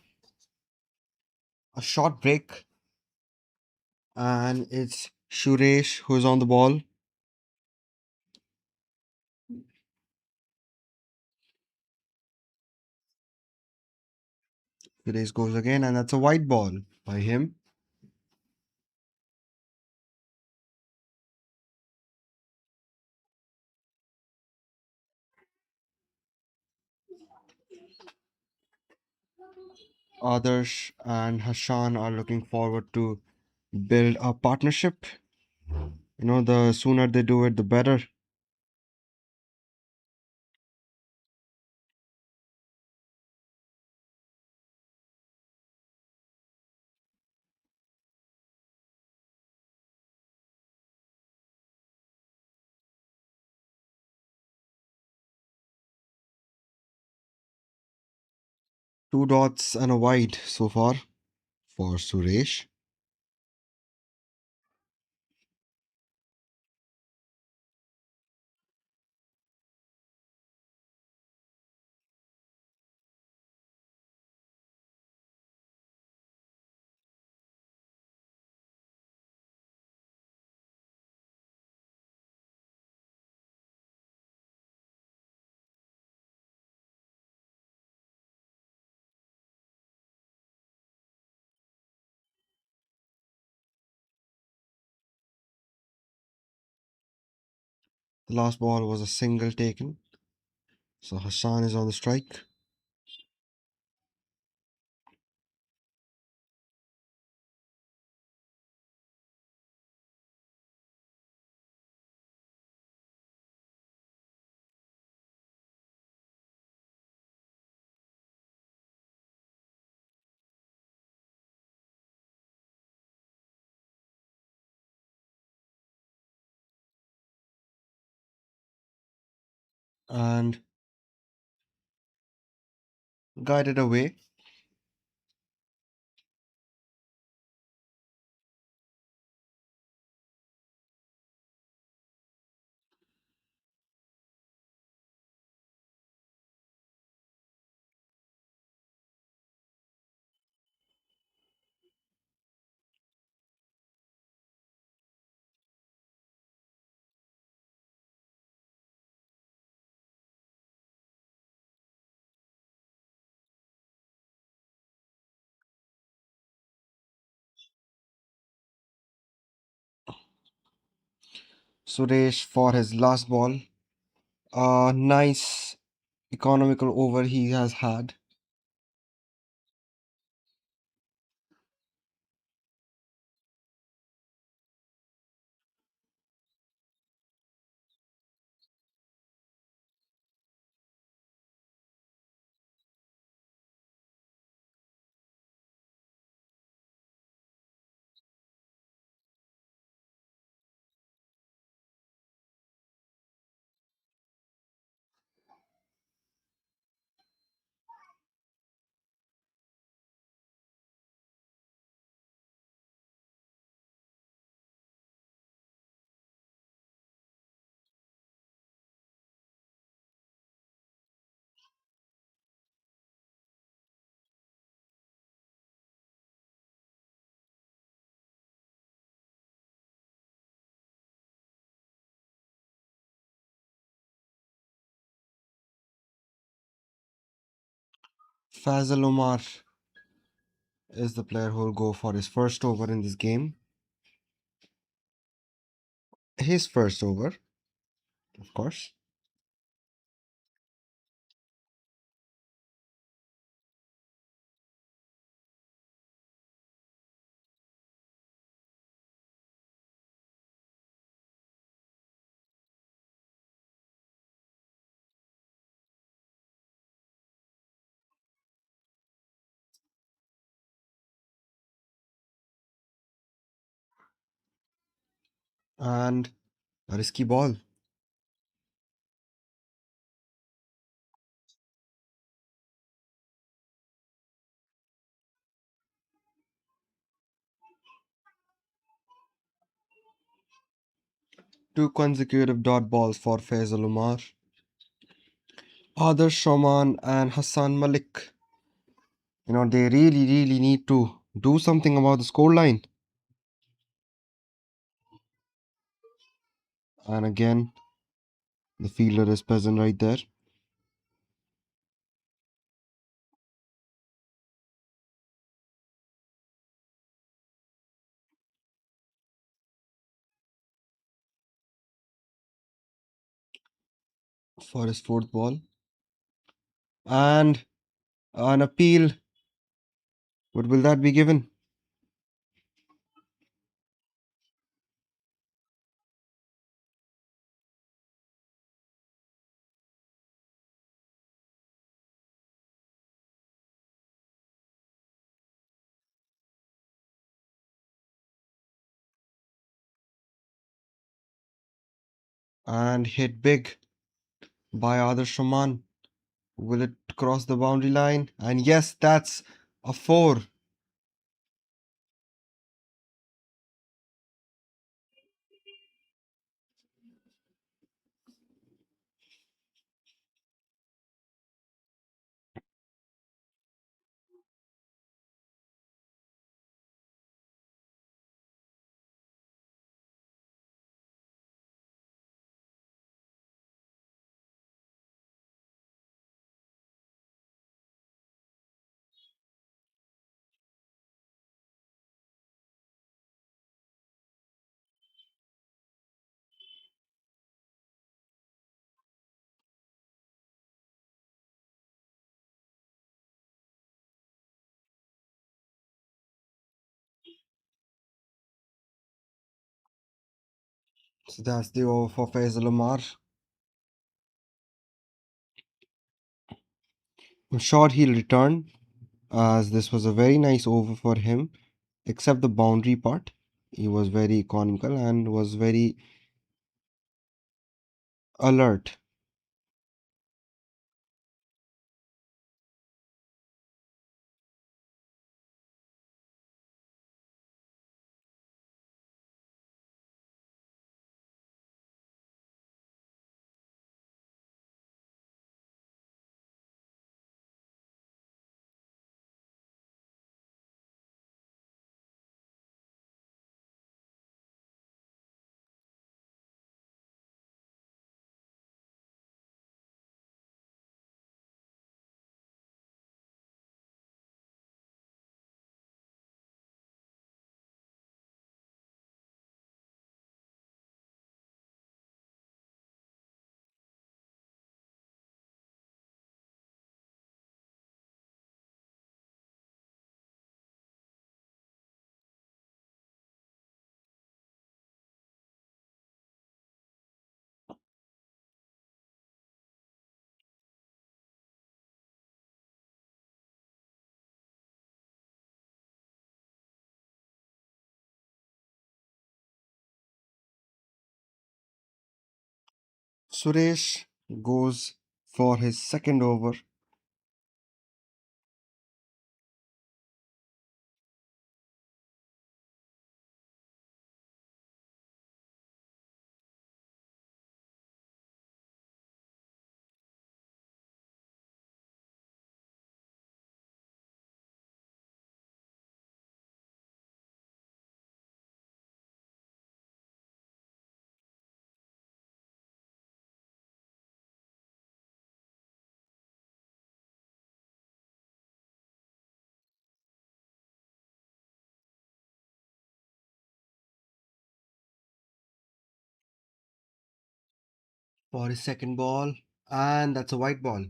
a short break, and it's Suresh who's on the ball. Suresh goes again, and that's a white ball by him. Adarsh and Hashan are looking forward to build a partnership. The sooner they do it, the better. Two dots and a wide so far for Suresh. The last ball was a single taken, so Hassan is on the strike. And guided away. Suresh for his last ball. A nice economical over he has had. Fazal Omar is the player who will go for his first over in this game. His first over, of course. And a risky ball. Two consecutive dot balls for Fazal Omar. Adarsh Shoman and Hassan Malik. They really, really need to do something about the scoreline. And again, the fielder is present right there. For his fourth ball. And an appeal. What will that be given? And hit big by Adarsh Rahman. Will it cross the boundary line? And yes, that's a four. So that's the over for Faisal Omar. I'm sure he'll return, as this was a very nice over for him, except the boundary part. He was very economical and was very alert. Suresh goes for his second over. For his second ball, and that's a white ball.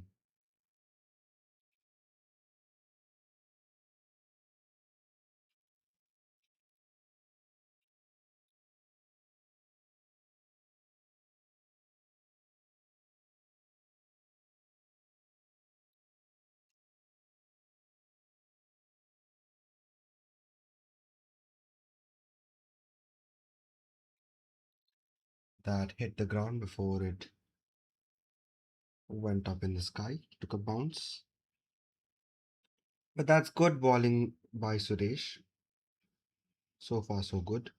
That hit the ground before it went up in the sky, took a bounce. But that's good bowling by Suresh. So far, so good.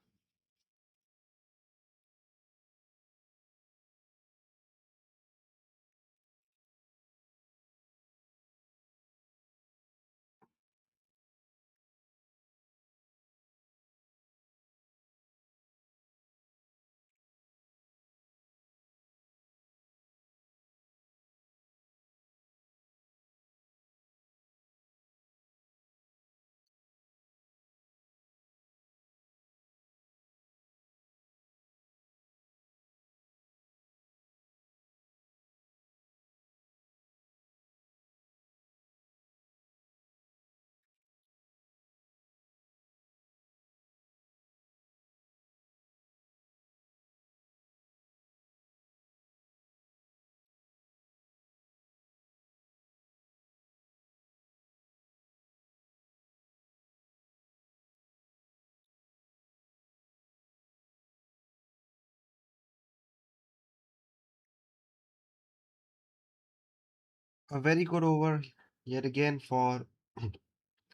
A very good over yet again for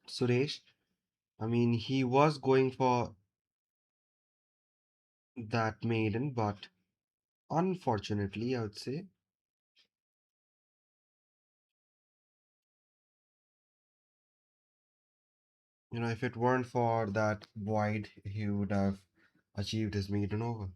Suresh. I mean, he was going for that maiden, but unfortunately, I would say, if it weren't for that wide, he would have achieved his maiden over.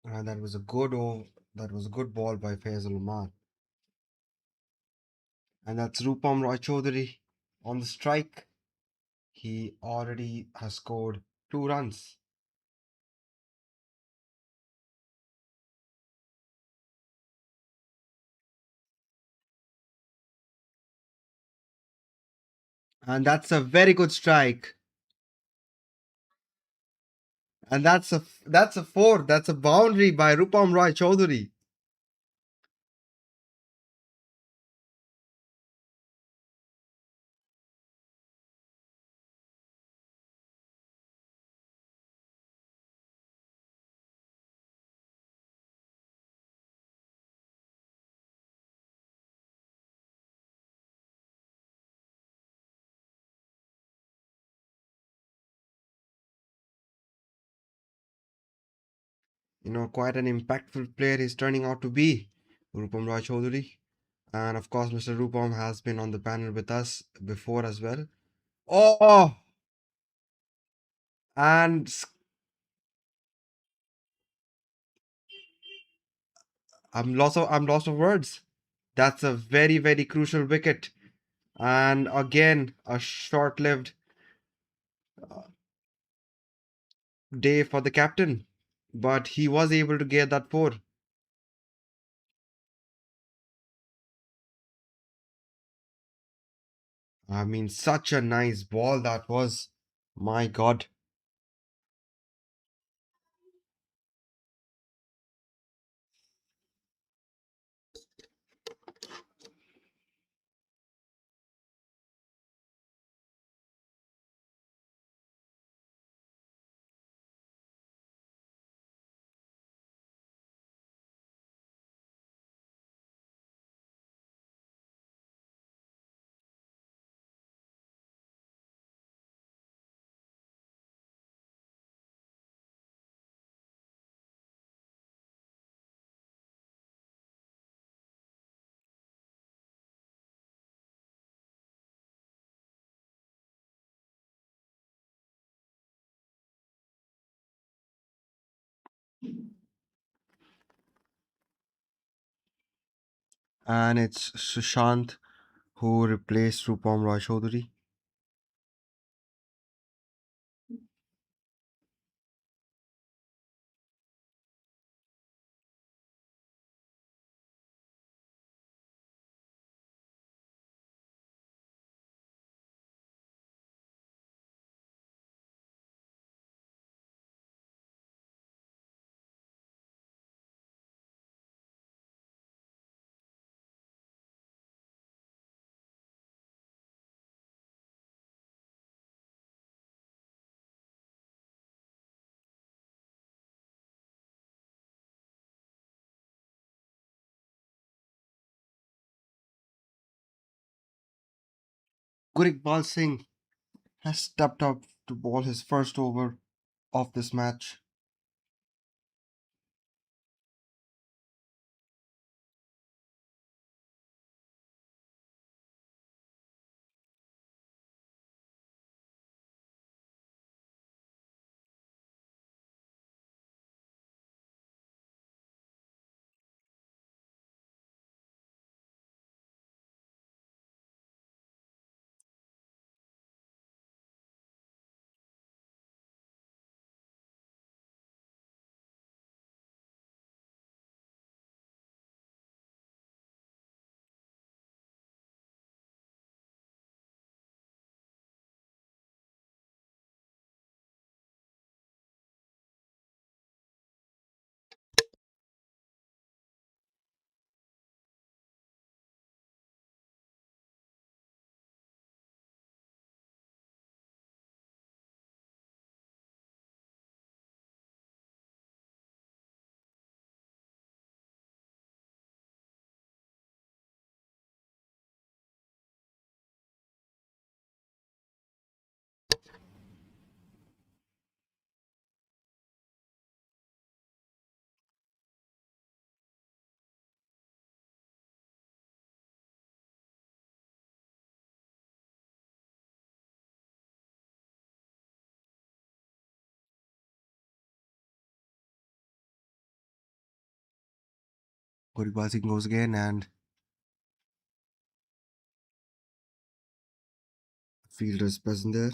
And that was a that was a good ball by Faisal Umar. And that's Rupam Roy Chaudhary on the strike. He already has scored 2 runs. And that's a very good strike. And that's a four. That's a boundary by Rupam Roy Chaudhary. Quite an impactful player he's turning out to be, Rupam Roy Chaudhary. And of course, Mr. Rupam has been on the panel with us before as well. Oh, and I'm lost of words. That's a very, very crucial wicket. And again, a short-lived day for the captain. But he was able to get that four. I mean, such a nice ball that was. My God. And it's Sushant who replaced Rupam Roy Chaudhary. Gurikpal Singh has stepped up to bowl his first over of this match. Gurikpal Singh goes again and fielder is present there.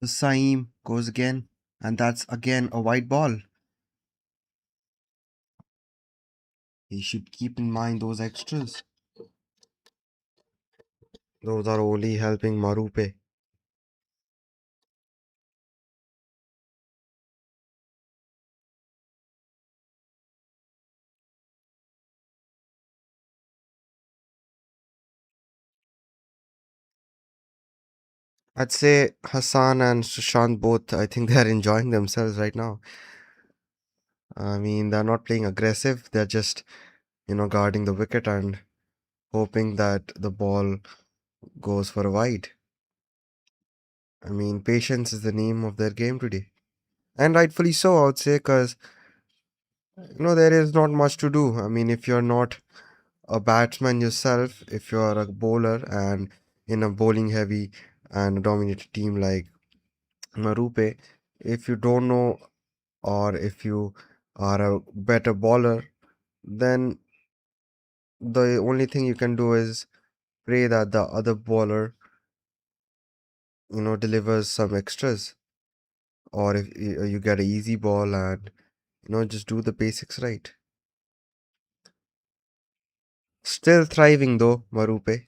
Saeem goes again, and that's again a white ball. He should keep in mind those extras. Those are only helping Marupe. I'd say Hassan and Sushant both, I think they're enjoying themselves right now. I mean, they're not playing aggressive, they're just, guarding the wicket and hoping that the ball goes for a wide. I mean, patience is the name of their game today. And rightfully so, I would say, because, there is not much to do. I mean, if you're not a batsman yourself, if you're a bowler and in a bowling heavy and dominated team like Marupe, if you don't know or if you are a better bowler, then the only thing you can do is pray that the other bowler, delivers some extras. Or if you get an easy ball and, just do the basics right. Still thriving though, Marupe.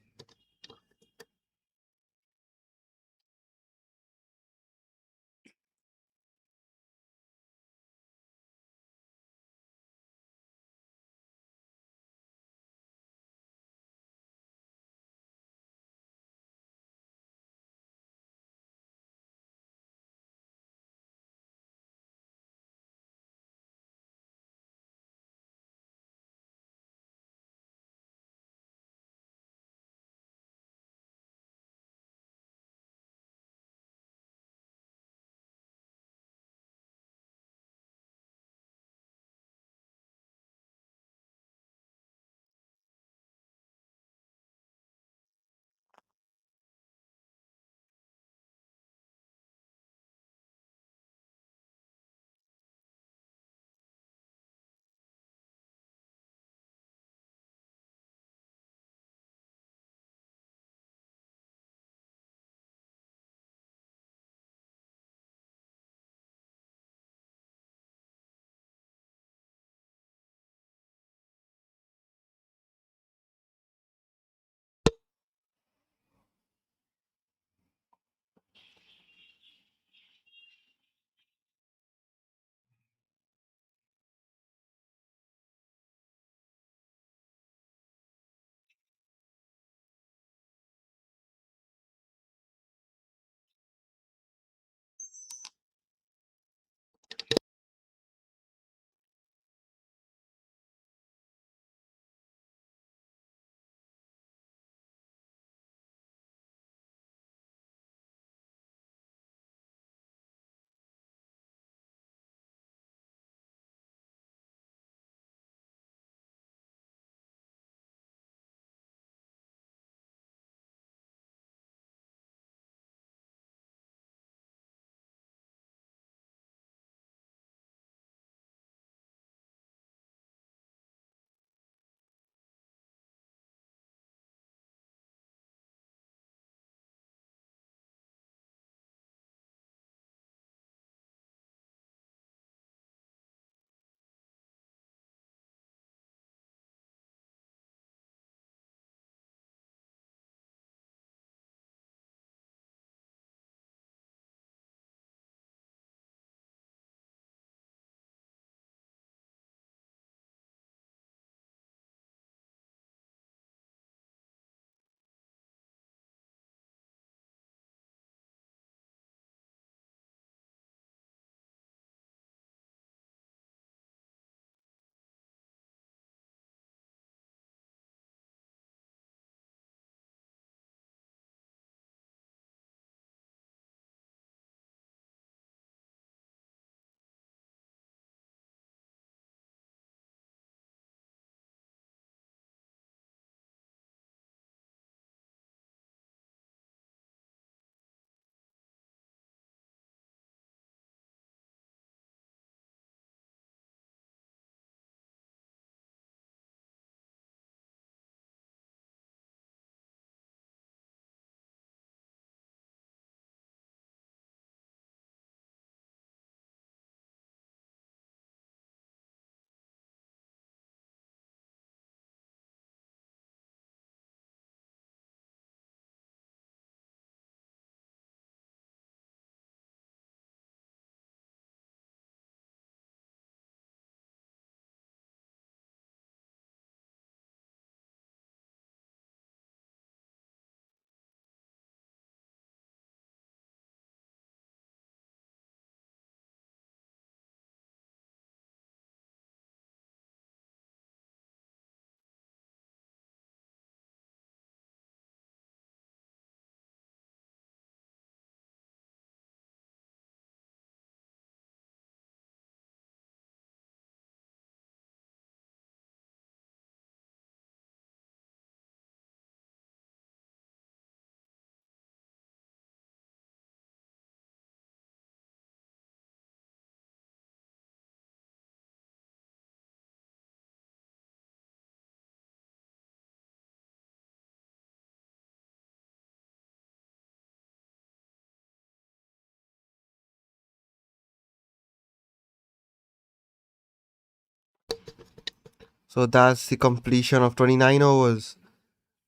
So that's the completion of 29 overs.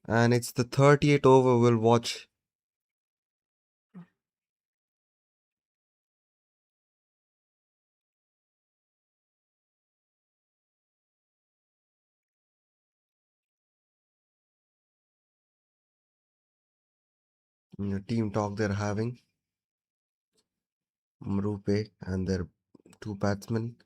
And it's the 38th over we'll watch. Team talk they're having. Marupe and their two batsmen.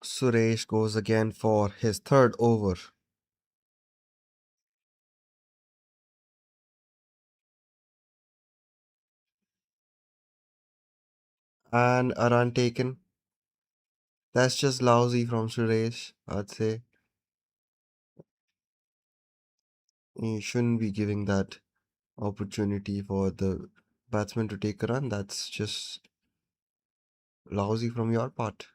Suresh goes again for his third over. And a run taken. That's just lousy from Suresh, I'd say. You shouldn't be giving that opportunity for the batsman to take a run. That's just lousy from your part.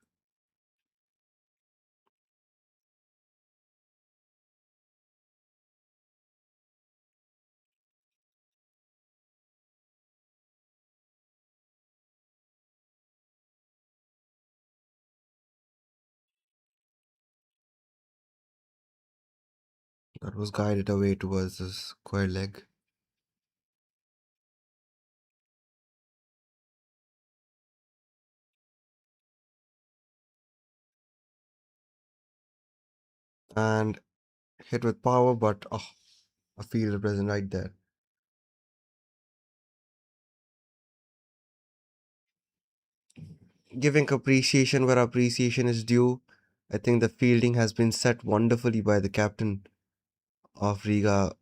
That was guided away towards the square leg. And hit with power, but oh, a fielder present right there. Giving appreciation where appreciation is due. I think the fielding has been set wonderfully by the captain of Riga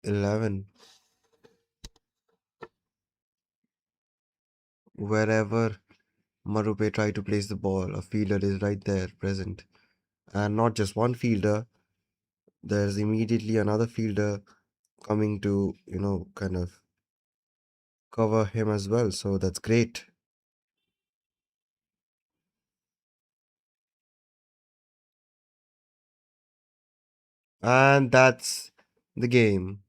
11. Wherever Marupe tried to place the ball, a fielder is right there present. And not just one fielder, there's immediately another fielder coming to, kind of cover him as well. So that's great. And that's the game.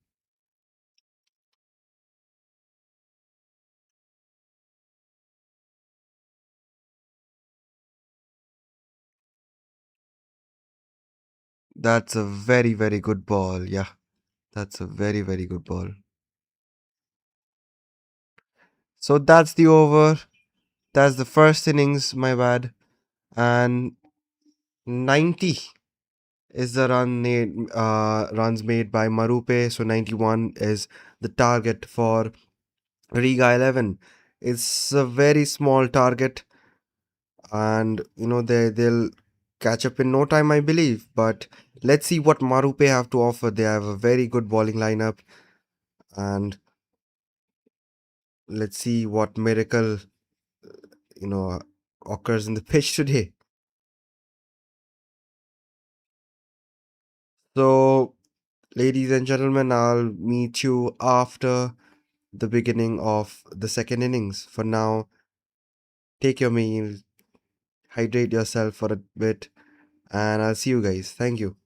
That's a very, very good ball. Yeah, that's a very, very good ball. So that's the over. That's the first innings, my bad. And 90 is the runs made by Marupe. So 91 is the target for Riga 11. It's a very small target, and they'll catch up in no time, I believe. But let's see what Marupe have to offer. They have a very good bowling lineup, and let's see what miracle you know occurs in the pitch today. So, ladies and gentlemen, I'll meet you after the beginning of the second innings. For now, take your meal, hydrate yourself for a bit, and I'll see you guys. Thank you.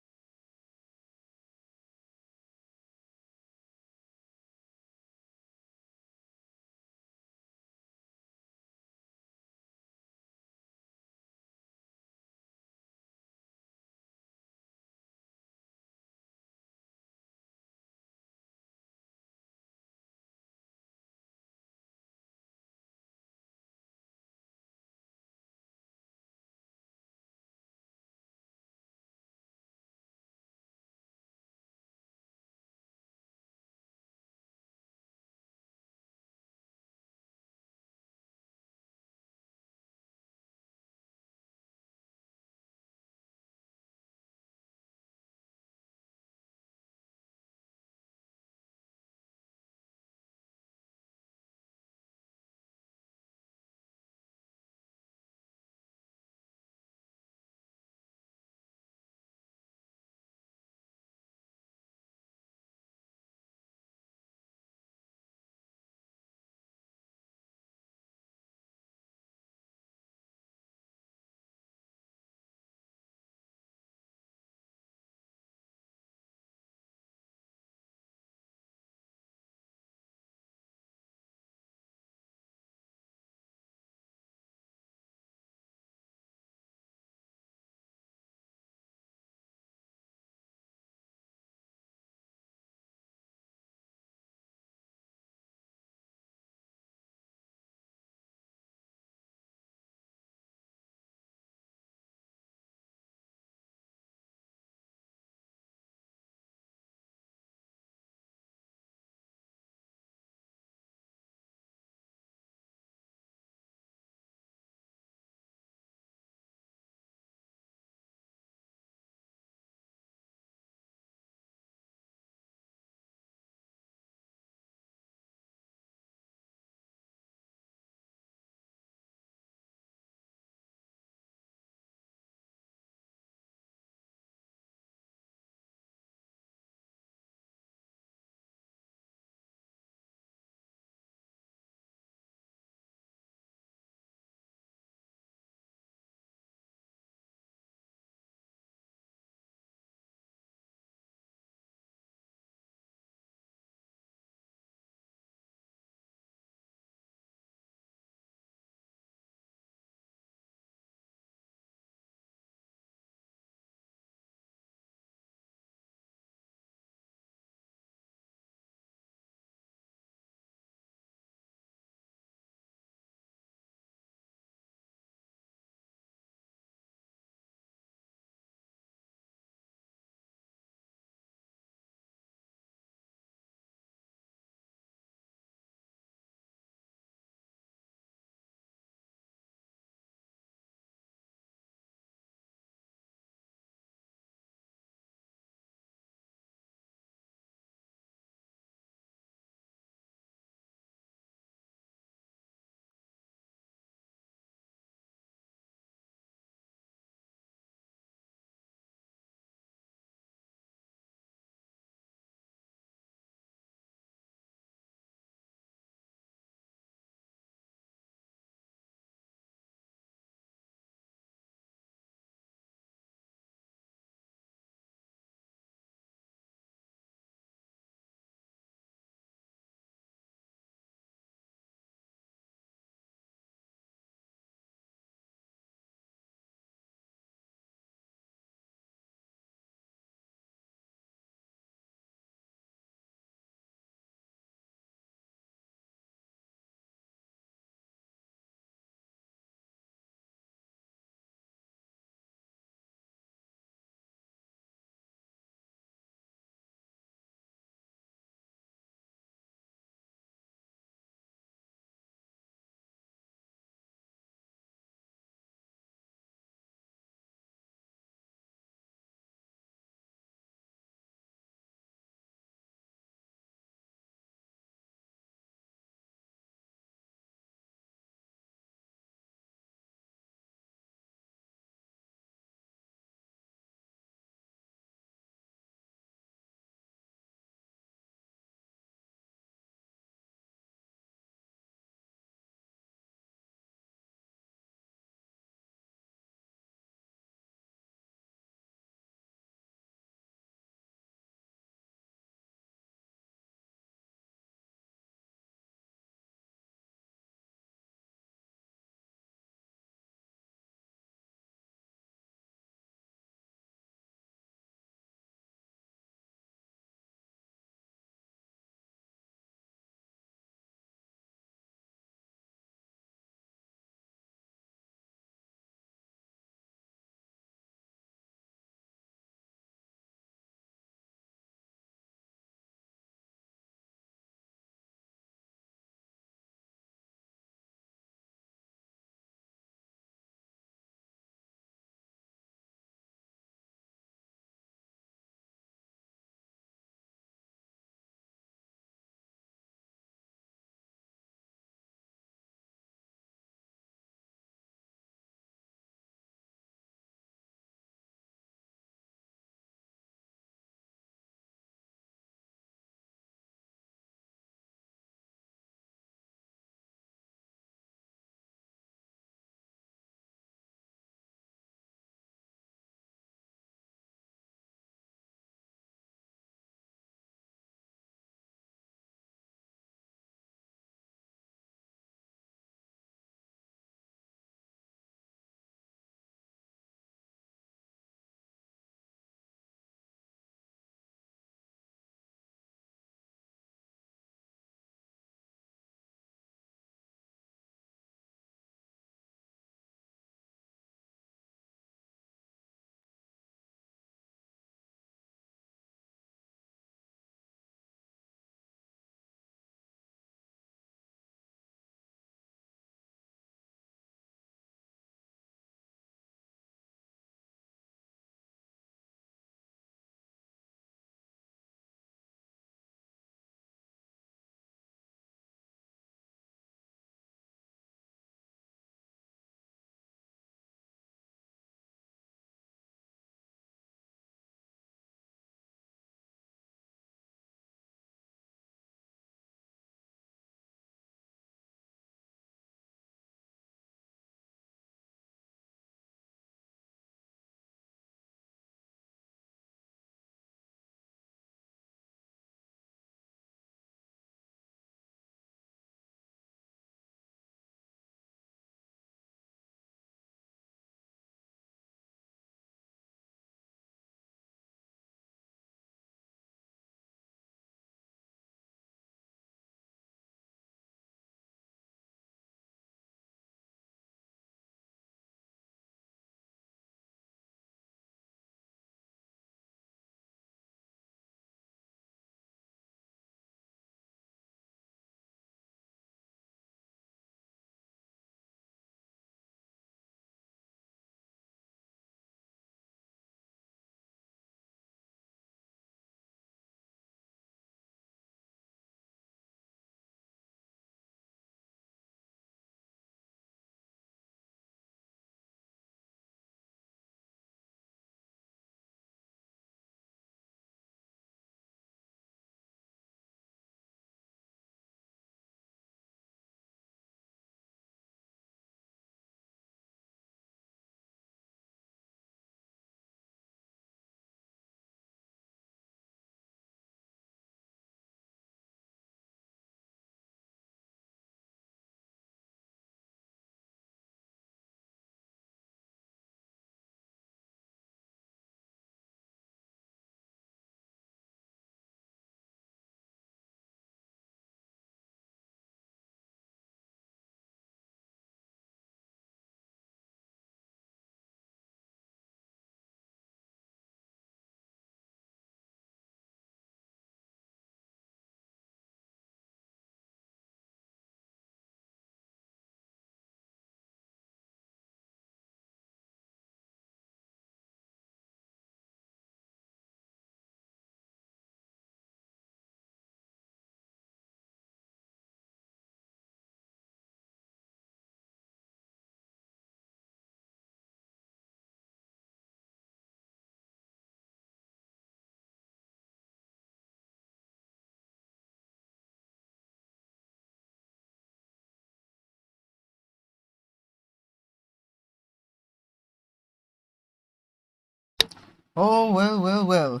Oh, well.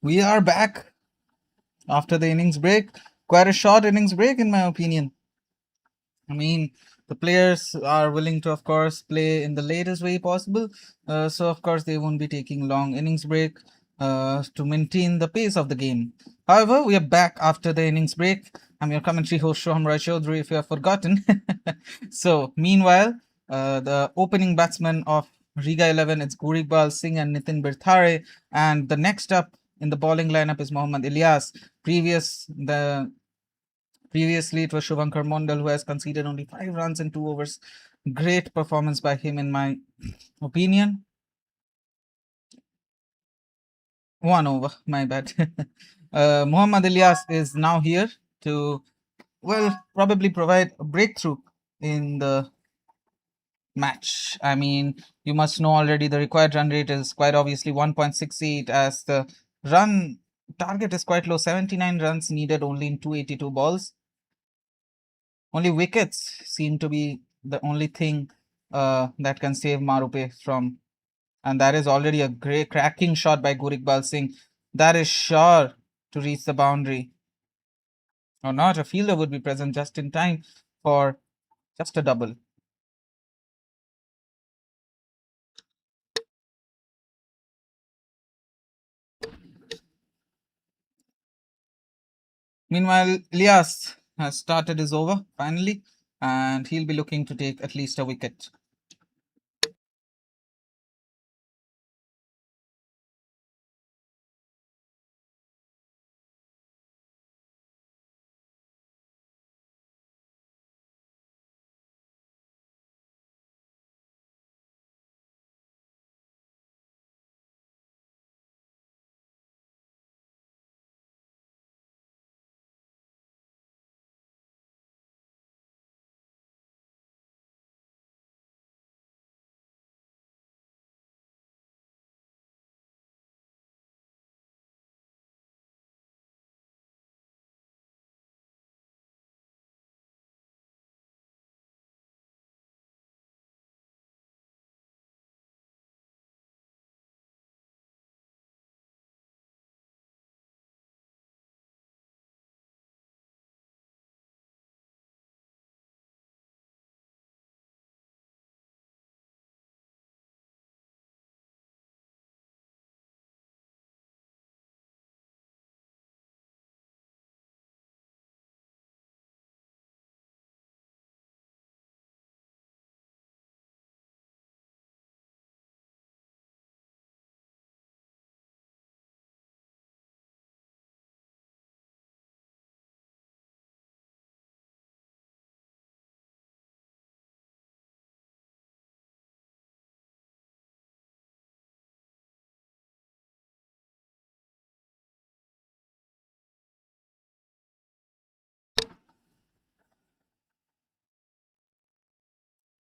We are back after the innings break. Quite a short innings break, in my opinion. I mean, the players are willing to, of course, play in the latest way possible. So, of course, they won't be taking long innings break to maintain the pace of the game. However, we are back after the innings break. I'm your commentary host, Shoham Rai Chaudhary, if you have forgotten. So, meanwhile, the opening batsman of Riga 11, it's Gurikbal Singh and Nitin Birthare. And the next up in the bowling lineup is Mohammad Ilyas. Previously, it was Shubhankar Mondal who has conceded only 5 runs in 2 overs. Great performance by him, in my opinion. 1 over, my bad. Muhammad Ilyas is now here to, well, probably provide a breakthrough in the match. I mean, you must know already the required run rate is quite obviously 1.68, as the run target is quite low, 79 runs needed only in 282 balls. Only wickets seem to be the only thing that can save Marupe from, and that is already a great cracking shot by Gurikbal Singh. That is sure to reach the boundary, or not. A fielder would be present just in time for just a double. Meanwhile, Elias has started his over finally, and he'll be looking to take at least a wicket.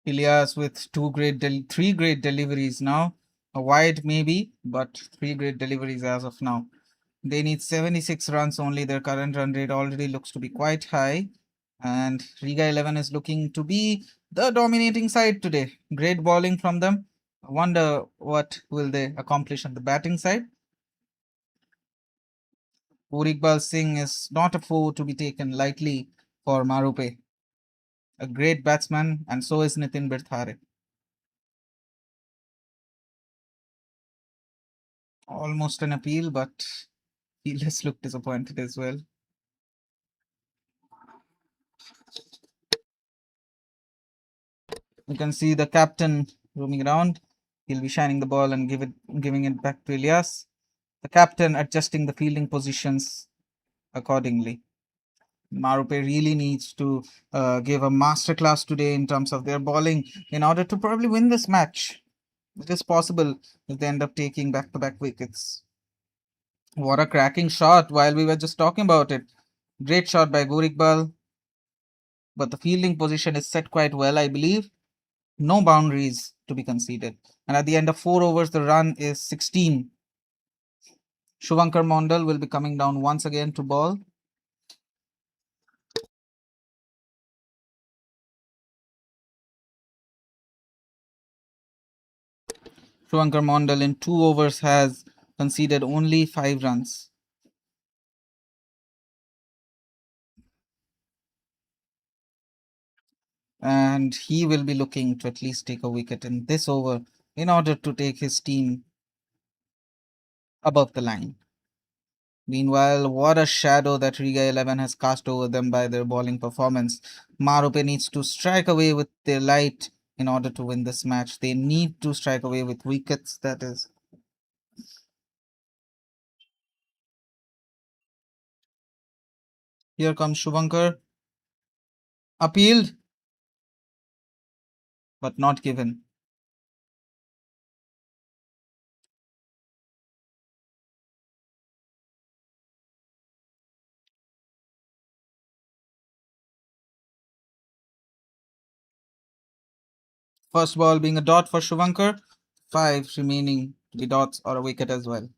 Elias with three great deliveries now. A wide maybe, but three great deliveries as of now. They need 76 runs only. Their current run rate already looks to be quite high. And Riga 11 is looking to be the dominating side today. Great bowling from them. I wonder what will they accomplish on the batting side. Urikbal Singh is not a foe to be taken lightly for Marupe. A great batsman, and so is Nitin Birthare. Almost an appeal, but he just looked disappointed as well. You can see the captain roaming around. He'll be shining the ball and giving it back to Ilyas. The captain adjusting the fielding positions accordingly. Marupe really needs to give a masterclass today in terms of their bowling in order to probably win this match. It is possible if they end up taking back-to-back wickets. What a cracking shot while we were just talking about it. Great shot by Gurikbal, but the fielding position is set quite well, I believe. No boundaries to be conceded. And at the end of 4 overs, the run is 16. Shubhankar Mondal will be coming down once again to bowl. Shuankar Mondal in 2 overs has conceded only 5 runs. And he will be looking to at least take a wicket in this over in order to take his team above the line. Meanwhile, what a shadow that Riga 11 has cast over them by their bowling performance. Marupe needs to strike away with their light in order to win this match. They need to strike away with wickets, that is. Here comes Shubhankar. Appealed, but not given. First ball being a dot for Shubhankar. 5 remaining to be dots or a wicket as well.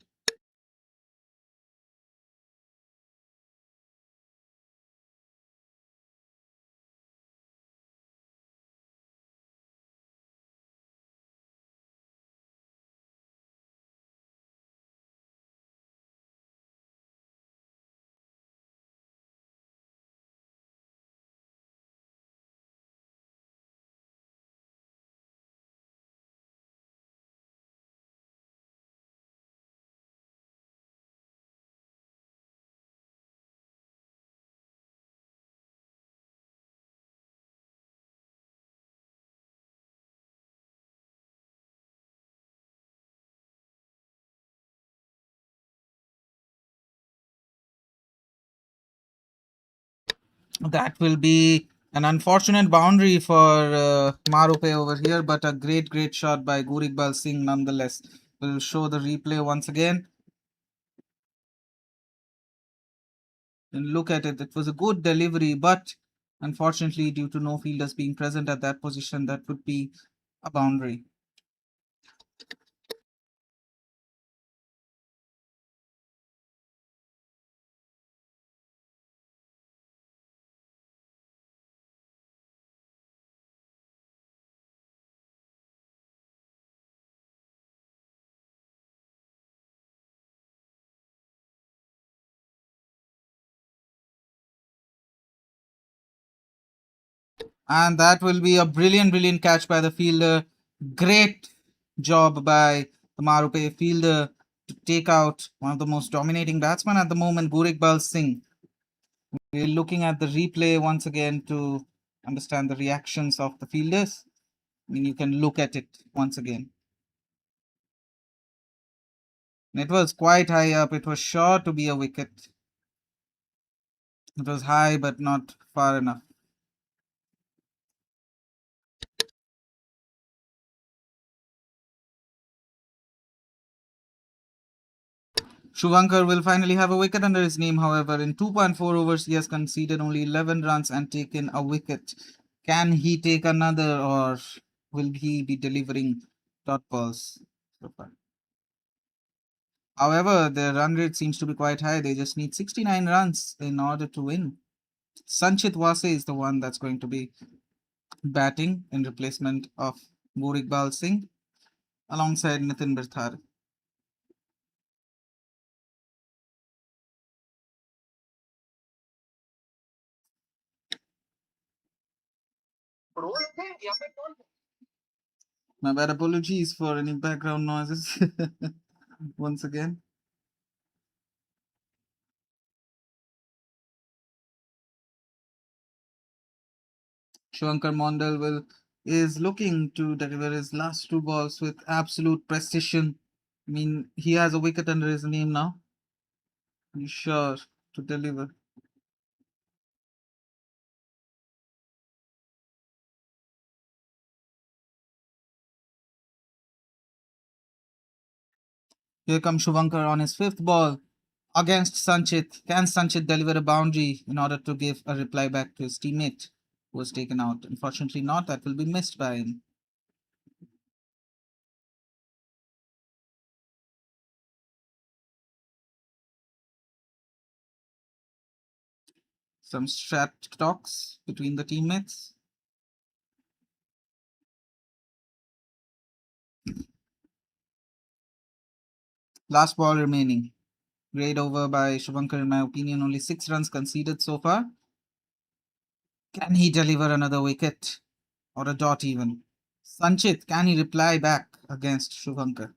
That will be an unfortunate boundary for Marupe over here, but a great shot by Gurigbal Singh nonetheless. We'll show the replay once again. And look at it. It was a good delivery, but unfortunately, due to no fielders being present at that position, that would be a boundary. And that will be a brilliant catch by the fielder. Great job by the Marupe fielder to take out one of the most dominating batsmen at the moment, Gurigbal Singh. We're looking at the replay once again to understand the reactions of the fielders. I mean, you can look at it once again. And it was quite high up. It was sure to be a wicket. It was high, but not far enough. Shuvankar will finally have a wicket under his name, however. In 2.4 overs, he has conceded only 11 runs and taken a wicket. Can he take another, or will he be delivering dot balls so far? However, their run rate seems to be quite high. They just need 69 runs in order to win. Sanchit Wase is the one that's going to be batting in replacement of Gurigbal Singh alongside Nitin Birthar. My bad apologies for any background noises once again. Shankar Mondal is looking to deliver his last 2 balls with absolute precision. I mean, he has a wicket under his name now. He's sure to deliver. Here comes Shuvankar on his 5th ball against Sanchit. Can Sanchit deliver a boundary in order to give a reply back to his teammate who was taken out? Unfortunately, not. That will be missed by him. Some strat talks between the teammates. Last ball remaining. Great over by Shubhankar, in my opinion. Only 6 runs conceded so far. Can he deliver another wicket or a dot even? Sanchit, can he reply back against Shubhankar?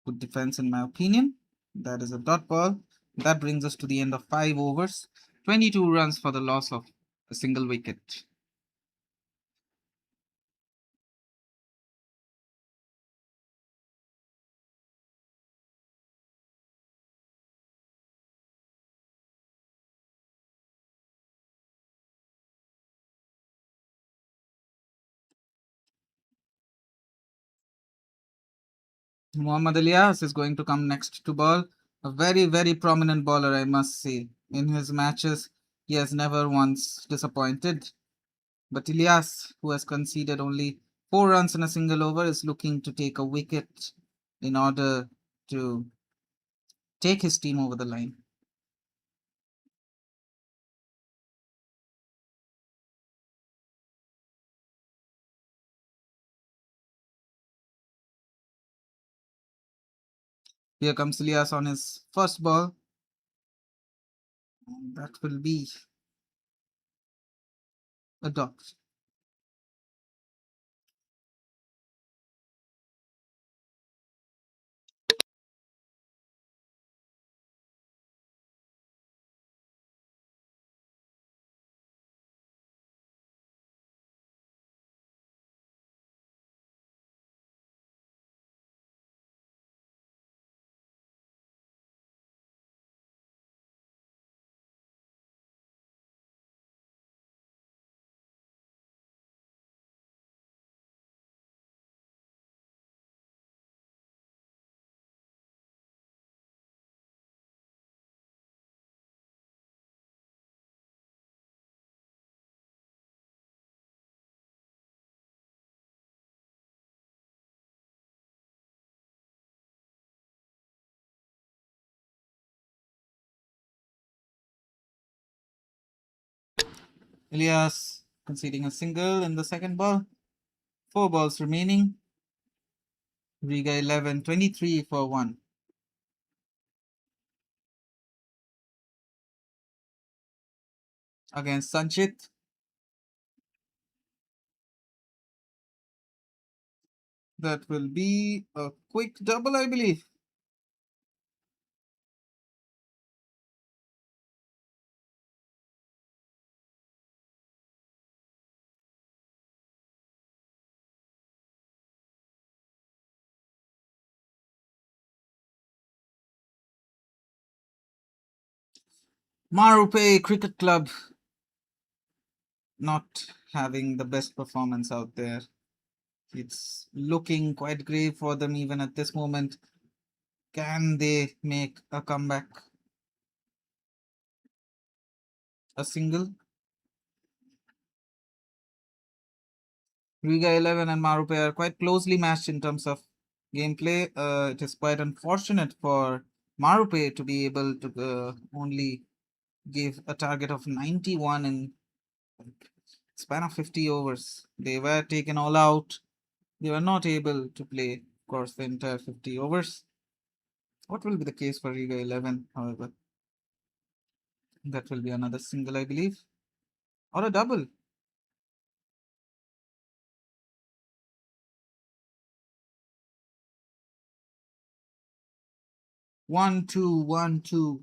Good defense, in my opinion. That is a dot ball. That brings us to the end of 5 overs. 22 runs for the loss of a single wicket. Muhammad Ilyas is going to come next to ball. A very, very prominent bowler, I must say. In his matches, he has never once disappointed. But Ilyas, who has conceded only 4 runs in a single over, is looking to take a wicket in order to take his team over the line. Here comes Ilyas on his first ball. That will be a dot. Ilyas conceding a single in the second ball. 4 balls remaining. Riga 11, 23 for 1. Against Sanchit. That will be a quick double, I believe. Marupe Cricket Club not having the best performance out there. It's looking quite grave for them even at this moment. Can they make a comeback? A single? Riga 11 and Marupe are quite closely matched in terms of gameplay. It is quite unfortunate for Marupe to be able to only give a target of 91 in span of 50 overs. They were taken all out. They were not able to play, of course, the entire 50 overs. What will be the case for Riga 11, however? That will be another single, I believe, or a double. 1-2, 1-2,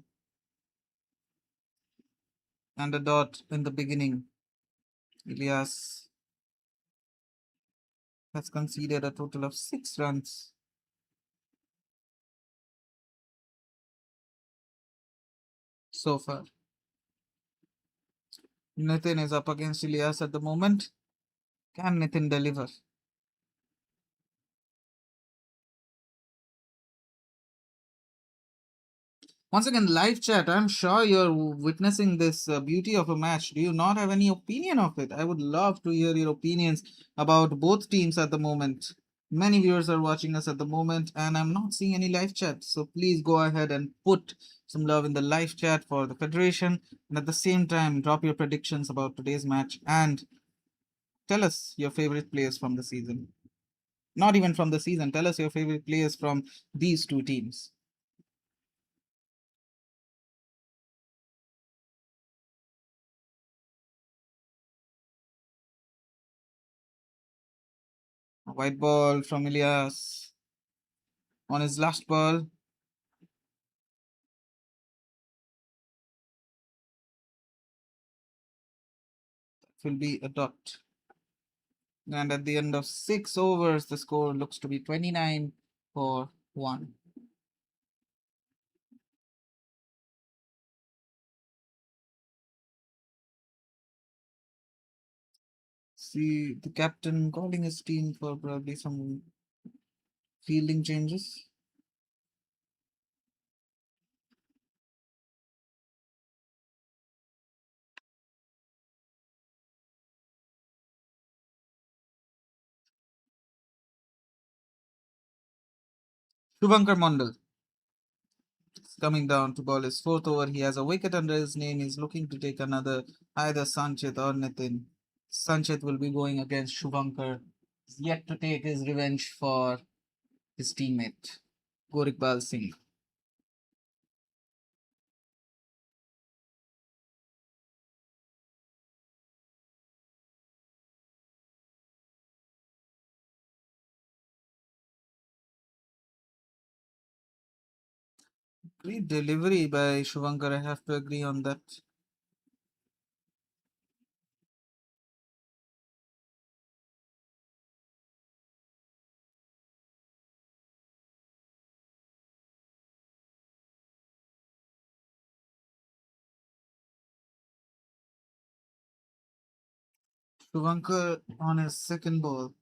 and a dot in the beginning. Ilyas has conceded a total of 6 runs so far. Nitin is up against Ilyas at the moment. Can Nitin deliver? Once again, live chat. I'm sure you're witnessing this beauty of a match. Do you not have any opinion of it? I would love to hear your opinions about both teams at the moment. Many viewers are watching us at the moment, and I'm not seeing any live chat. So please go ahead and put some love in the live chat for the Federation. And at the same time, drop your predictions about today's match and tell us your favorite players from the season. Not even from the season. Tell us your favorite players from these two teams. A white ball from Elias on his last ball will be a dot. And at the end of 6 overs, the score looks to be 29 for 1. See the captain calling his team for probably some fielding changes. Shubhankar Mondal is coming down to bowl his fourth over. He has a wicket under his name. He's looking to take another, either Sanchit or Nitin. Sanchit will be going against Shubhankar. He's yet to take his revenge for his teammate, Gorikbal Singh. Great delivery by Shubhankar. I have to agree on that. Shubhankar on his second ball.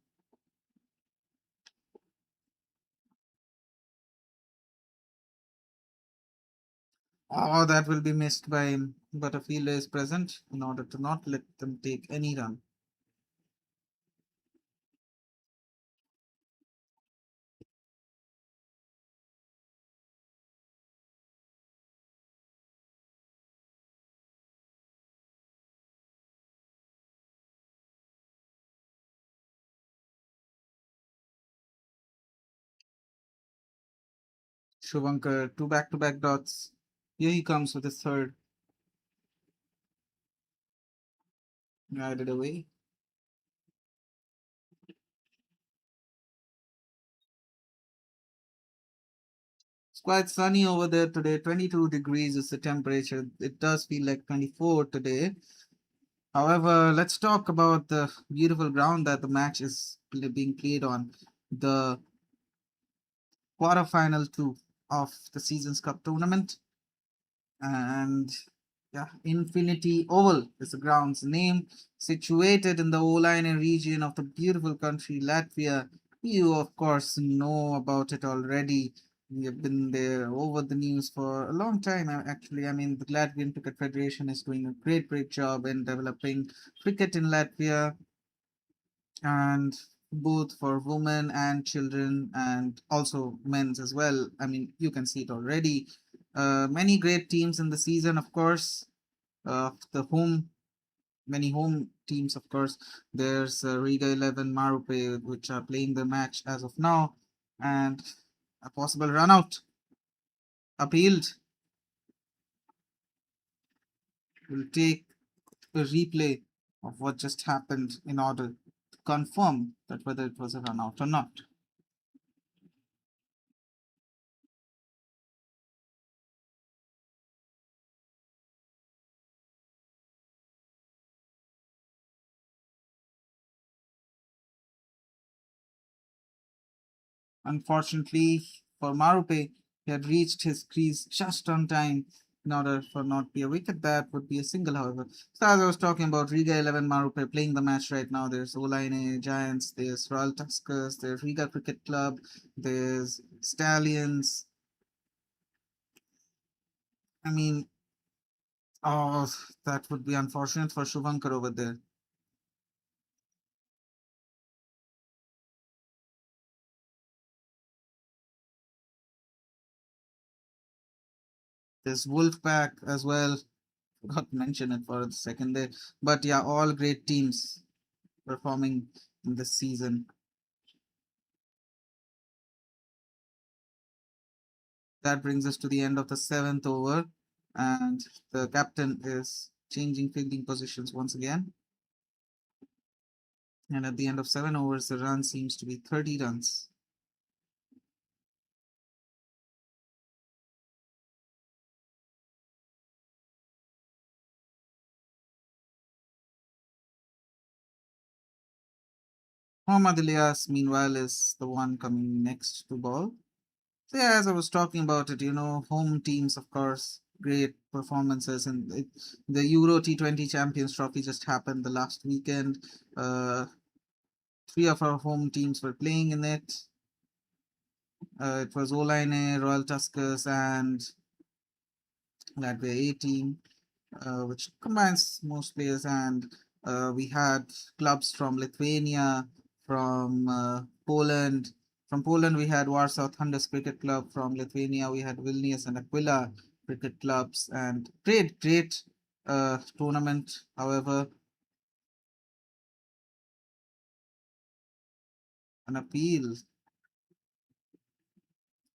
Oh, that will be missed by him. But a fielder is present in order to not let them take any run. Shubhankar, two back-to-back dots. Here he comes with his third. Guided away. It's quite sunny over there today. 22 degrees is the temperature. It does feel like 24 today. However, let's talk about the beautiful ground that the match is being played on. The quarterfinal two of the Seasons Cup tournament. And yeah, Infinity Oval is the ground's name, situated in the Olaine region of the beautiful country Latvia. You, of course, know about it already. We have been there over the news for a long time. Actually, I mean, the Latvian Cricket Federation is doing a great, great job in developing cricket in Latvia, and both for women and children, and also men's as well. I mean, you can see it already. Many great teams in the season, of course. The home, many home teams, of course. There's Riga 11, Marupe, which are playing the match as of now, and a possible run out appealed will take a replay of what just happened in order to confirm that whether it was a run out or not. Unfortunately for Marupe, he had reached his crease just on time in order for not be a wicket. That would be a single, however. So as I was talking about Riga 11 Marupe playing the match right now, there's Olaine Giants, there's Royal Tuskers, there's Riga Cricket Club, there's Stallions. I mean, oh, that would be unfortunate for Shubhankar over there. There's Wolfpack as well. Forgot to mention it for a second there. But yeah, all great teams performing in this season. that brings us to the end of the seventh over, and the captain is changing fielding positions once again. And at the end of 7 overs, the run seems to be 30 runs. Mohammad Ilyas, meanwhile, is the one coming next to ball. So, yeah, as I was talking about it, home teams, of course, great performances. And the Euro T20 Champions Trophy just happened the last weekend. Three of our home teams were playing in it. It was Olaine, Royal Tuskers, and Latvia A team, which combines most players. And we had clubs from Lithuania, from Poland. From Poland, we had Warsaw Thunders Cricket Club. From Lithuania, we had Vilnius and Aquila cricket clubs. And great tournament. However, an appeal,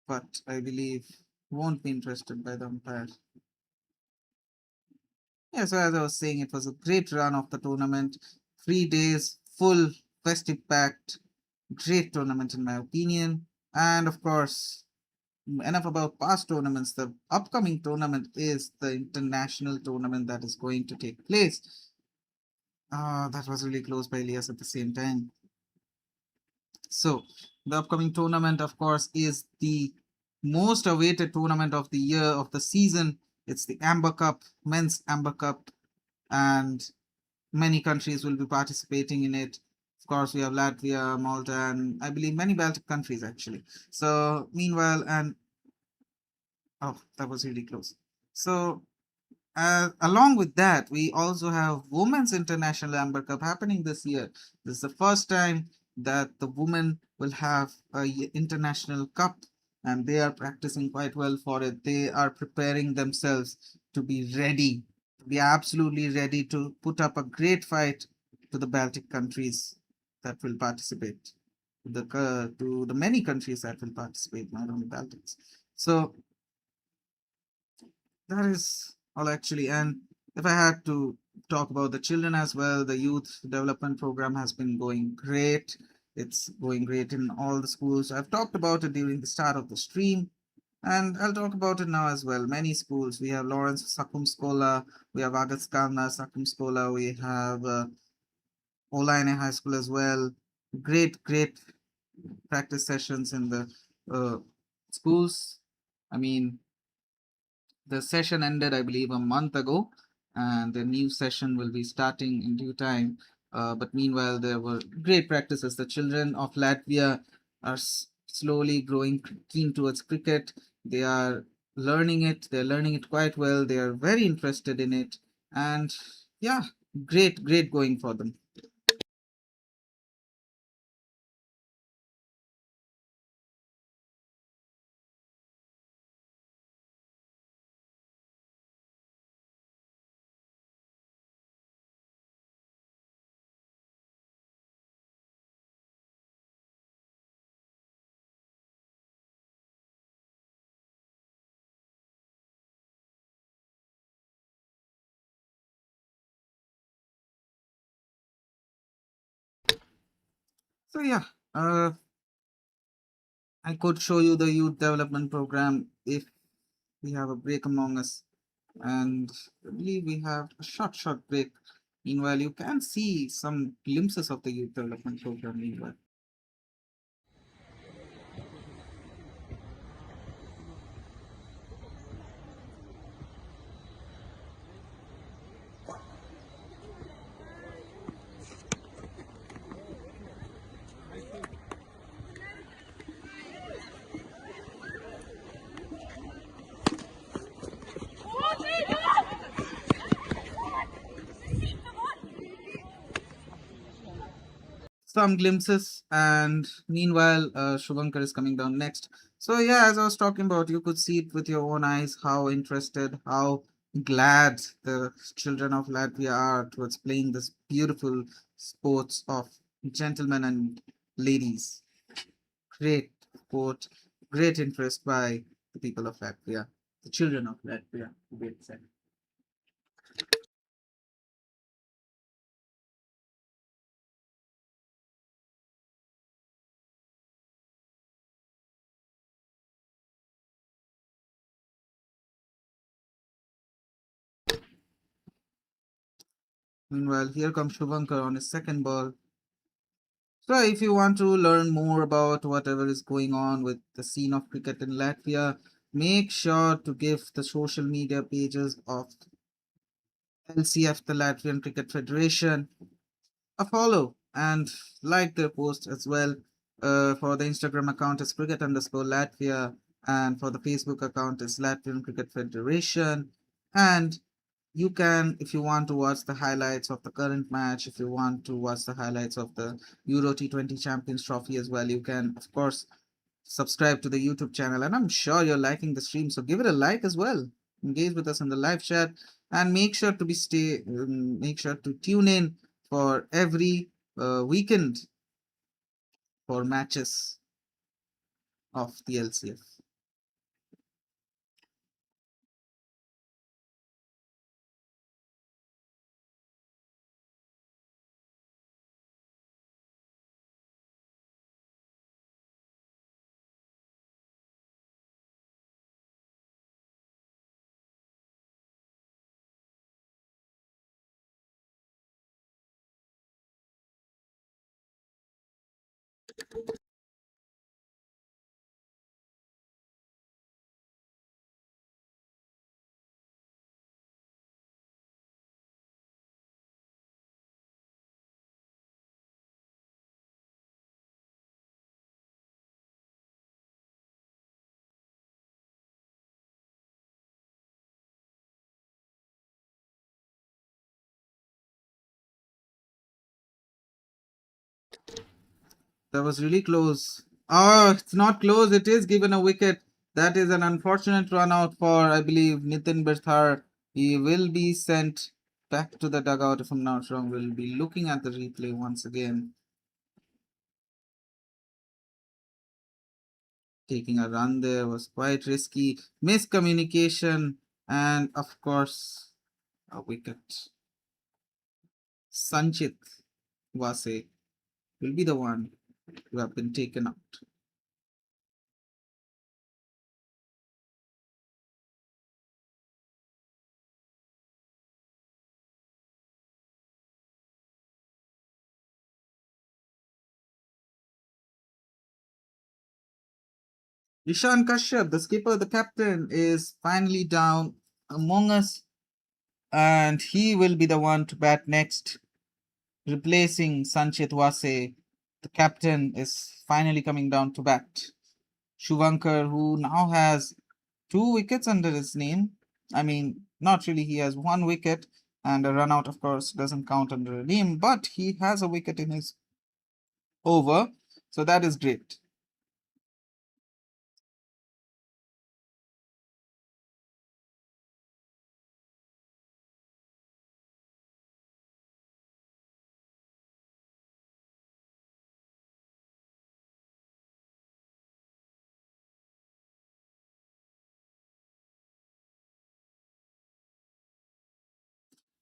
but I believe won't be interested by the umpires. Yeah, so as I was saying, it was a great run of the tournament. 3 days, full, festive packed, great tournament in my opinion. And of course, enough about past tournaments. The upcoming tournament is the international tournament that is going to take place. That was really close by Elias at the same time. So, the upcoming tournament, of course, is the most awaited tournament of the year, of the season. It's the Amber Cup, Men's Amber Cup, and many countries will be participating in it. Of course, we have Latvia, Malta, and I believe many Baltic countries actually. So, meanwhile, and oh, that was really close. So, along with that, we also have Women's International Amber Cup happening this year. This is the first time that the women will have a international cup, and they are practicing quite well for it. They are preparing themselves to be ready, to be absolutely ready to put up a great fight to the Baltic countries that will participate, to the many countries that will participate, not only Baltics. So that is all actually. And if I had to talk about the children as well, the youth development program has been going great. It's going great in all the schools. I've talked about it during the start of the stream, and I'll talk about it now as well. Many schools. We have Lawrence Sakum Schola, we have Agatskalna Sakum Schola, we have Olaine High School as well. Great practice sessions in the uh, schools. I mean, the session ended, I believe, a month ago, and the new session will be starting in due time. But meanwhile, there were great practices. The children of Latvia are slowly growing keen towards cricket. They are learning it. They're learning it quite well. They are very interested in it. And yeah, great going for them. So yeah, I could show you the youth development program if we have a break among us. And I believe we have a short break. Meanwhile, you can see some glimpses of the youth development program. Meanwhile, some glimpses, and meanwhile, Shubhankar is coming down next. So yeah, as I was talking about, you could see it with your own eyes how interested, how glad the children of Latvia are towards playing this beautiful sports of gentlemen and ladies. Great sport, great interest by the people of Latvia, the children of Latvia, to be exact. Meanwhile, here comes Shubhankar on his second ball. So, if you want to learn more about whatever is going on with the scene of cricket in Latvia, make sure to give the social media pages of LCF, the Latvian Cricket Federation, a follow and like their post as well. For the Instagram account is cricket underscore Latvia, and for the Facebook account is Latvian Cricket Federation. And you can, if you want to watch the highlights of the current match, if you want to watch the highlights of the Euro T20 Champions Trophy as well, you can, of course, subscribe to the YouTube channel. And I'm sure you're liking the stream, so give it a like as well. Engage with us in the live chat, and make sure to tune in for every weekend for matches of the LCF. That was really close. Oh, it's not close. It is given a wicket. That is an unfortunate run out for, I believe, Nitin Birthar. He will be sent back to the dugout if I'm not wrong. We'll be looking at the replay once again. Taking a run there was quite risky. Miscommunication, and of course, a wicket. Sanchit Vase will be the one who have been taken out. Ishan Kashyap, the skipper, the captain, is finally down among us, and he will be the one to bat next, replacing Sanchit Vase. The captain is finally coming down to bat. Shuvankar, who now has two wickets under his name. I mean, not really, he has one wicket, and a run out, of course, doesn't count under a name, but he has a wicket in his over, so that is great.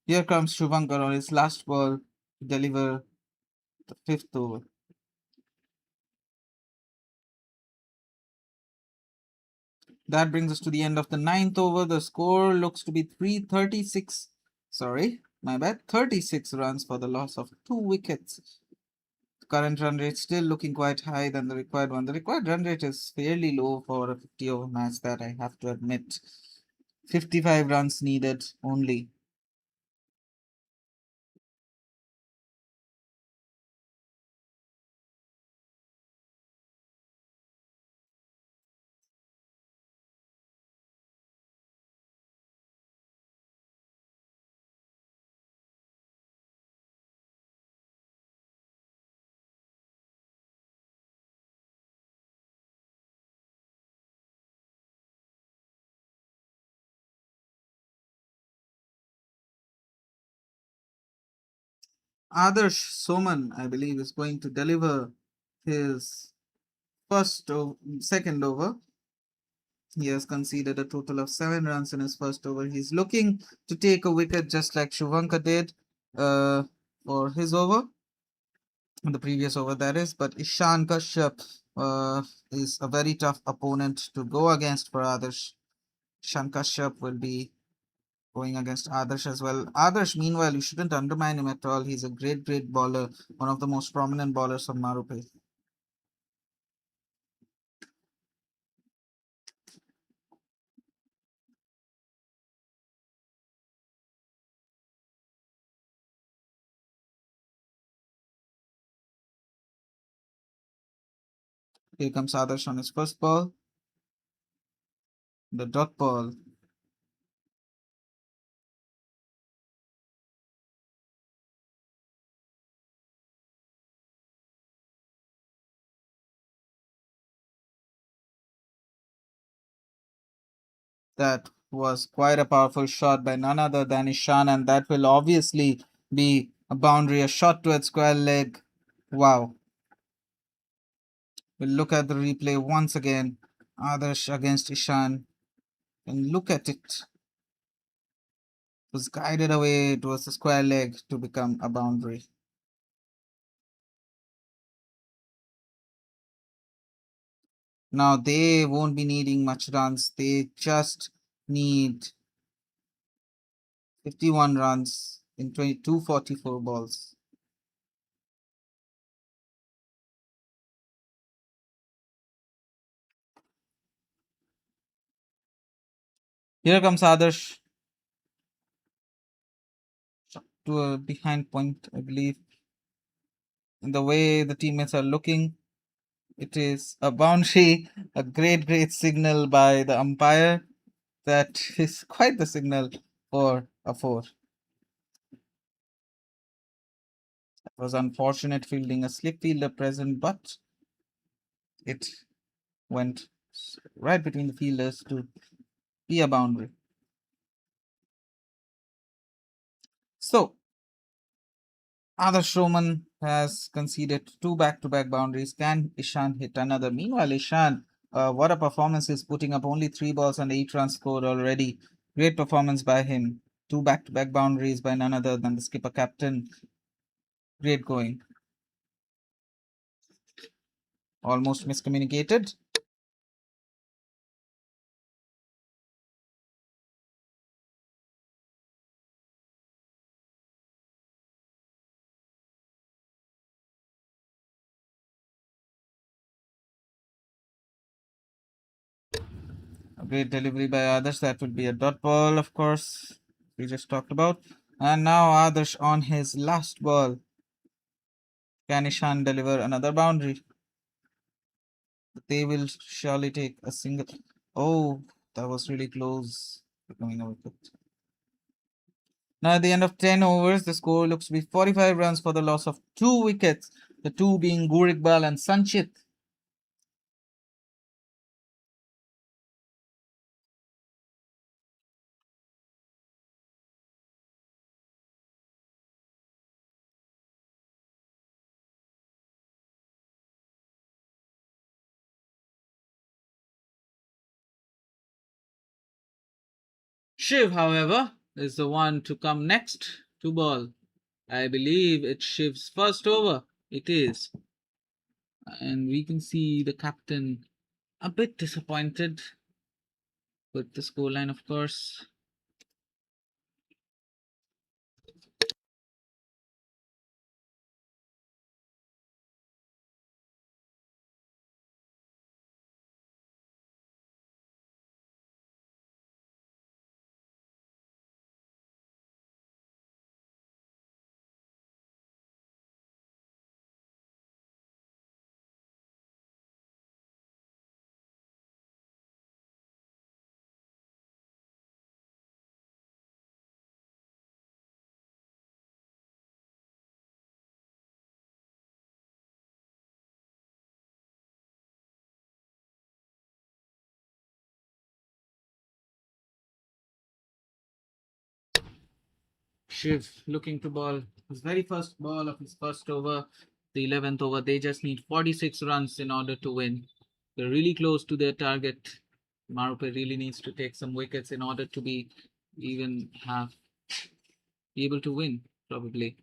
Here comes Shuvankar on his last ball to deliver the fifth over. That brings us to the end of the ninth over. The score looks to be 336. Sorry, my bad. 36 runs for the loss of two wickets. The current run rate still looking quite higher than the required one. The required run rate is fairly low for a 50 over match, that I have to admit. 55 runs needed only. Adarsh Soman, I believe, is going to deliver his second over. He has conceded a total of 7 runs in his first over. He's looking to take a wicket just like Shubhankar did uh, for his over, the previous over that is. But Ishan Kashyap is a very tough opponent to go against for Adarsh. Ishan Kashyap will be going against Adarsh as well. Adarsh, meanwhile, you shouldn't undermine him at all. He's a great, great bowler, one of the most prominent bowlers of Marupe. Here comes Adarsh on his first ball, the dot ball. That was quite a powerful shot by none other than Ishan, and that will obviously be a boundary, a shot towards square leg. Wow. We'll look at the replay once again. Adarsh against Ishan. And look at it. It was guided away towards the square leg to become a boundary. Now they won't be needing much runs. They just need 51 runs in 244 balls. Here comes Adarsh to a behind point, I believe. In the way the teammates are looking, it is a boundary, a great, great signal by the umpire. That is quite the signal for a four. It was unfortunate fielding, a slip fielder present, but it went right between the fielders to be a boundary. So, Adarsh Roman has conceded two back-to-back boundaries. Can Ishan hit another? Meanwhile, Ishan, what a performance! Is putting up only 3 balls and 8 runs scored already. Great performance by him. Two back-to-back boundaries by none other than the skipper captain. Great going. Almost miscommunicated. A great delivery by Adarsh. That would be a dot ball, of course. We just talked about. And now Adarsh on his last ball. Can Ishan deliver another boundary? They will surely take a single. Oh, that was really close. Becoming a wicket. Now, at the end of 10 overs, the score looks to be 45 runs for the loss of 2 wickets, the two being Gurikbal and Sanchit. Shiv, however, is the one to come next to ball. I believe it's Shiv's first over. It is. And we can see the captain a bit disappointed with the scoreline, of course. Shiv looking to ball his very first ball of his first over, the 11th over. They just need 46 runs in order to win. They're really close to their target. Marupe really needs to take some wickets in order to be even have be able to win, probably.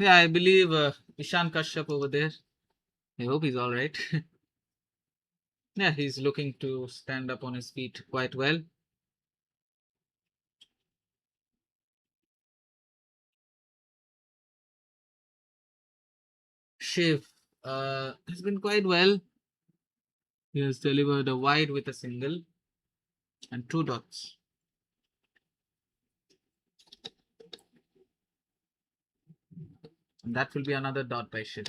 Yeah, I believe Ishan Kashyap over there. I hope he's all right. Yeah, he's looking to stand up on his feet quite well. Shiv has been quite well. He has delivered a wide with a single and two dots. And that will be another dot by Shiv.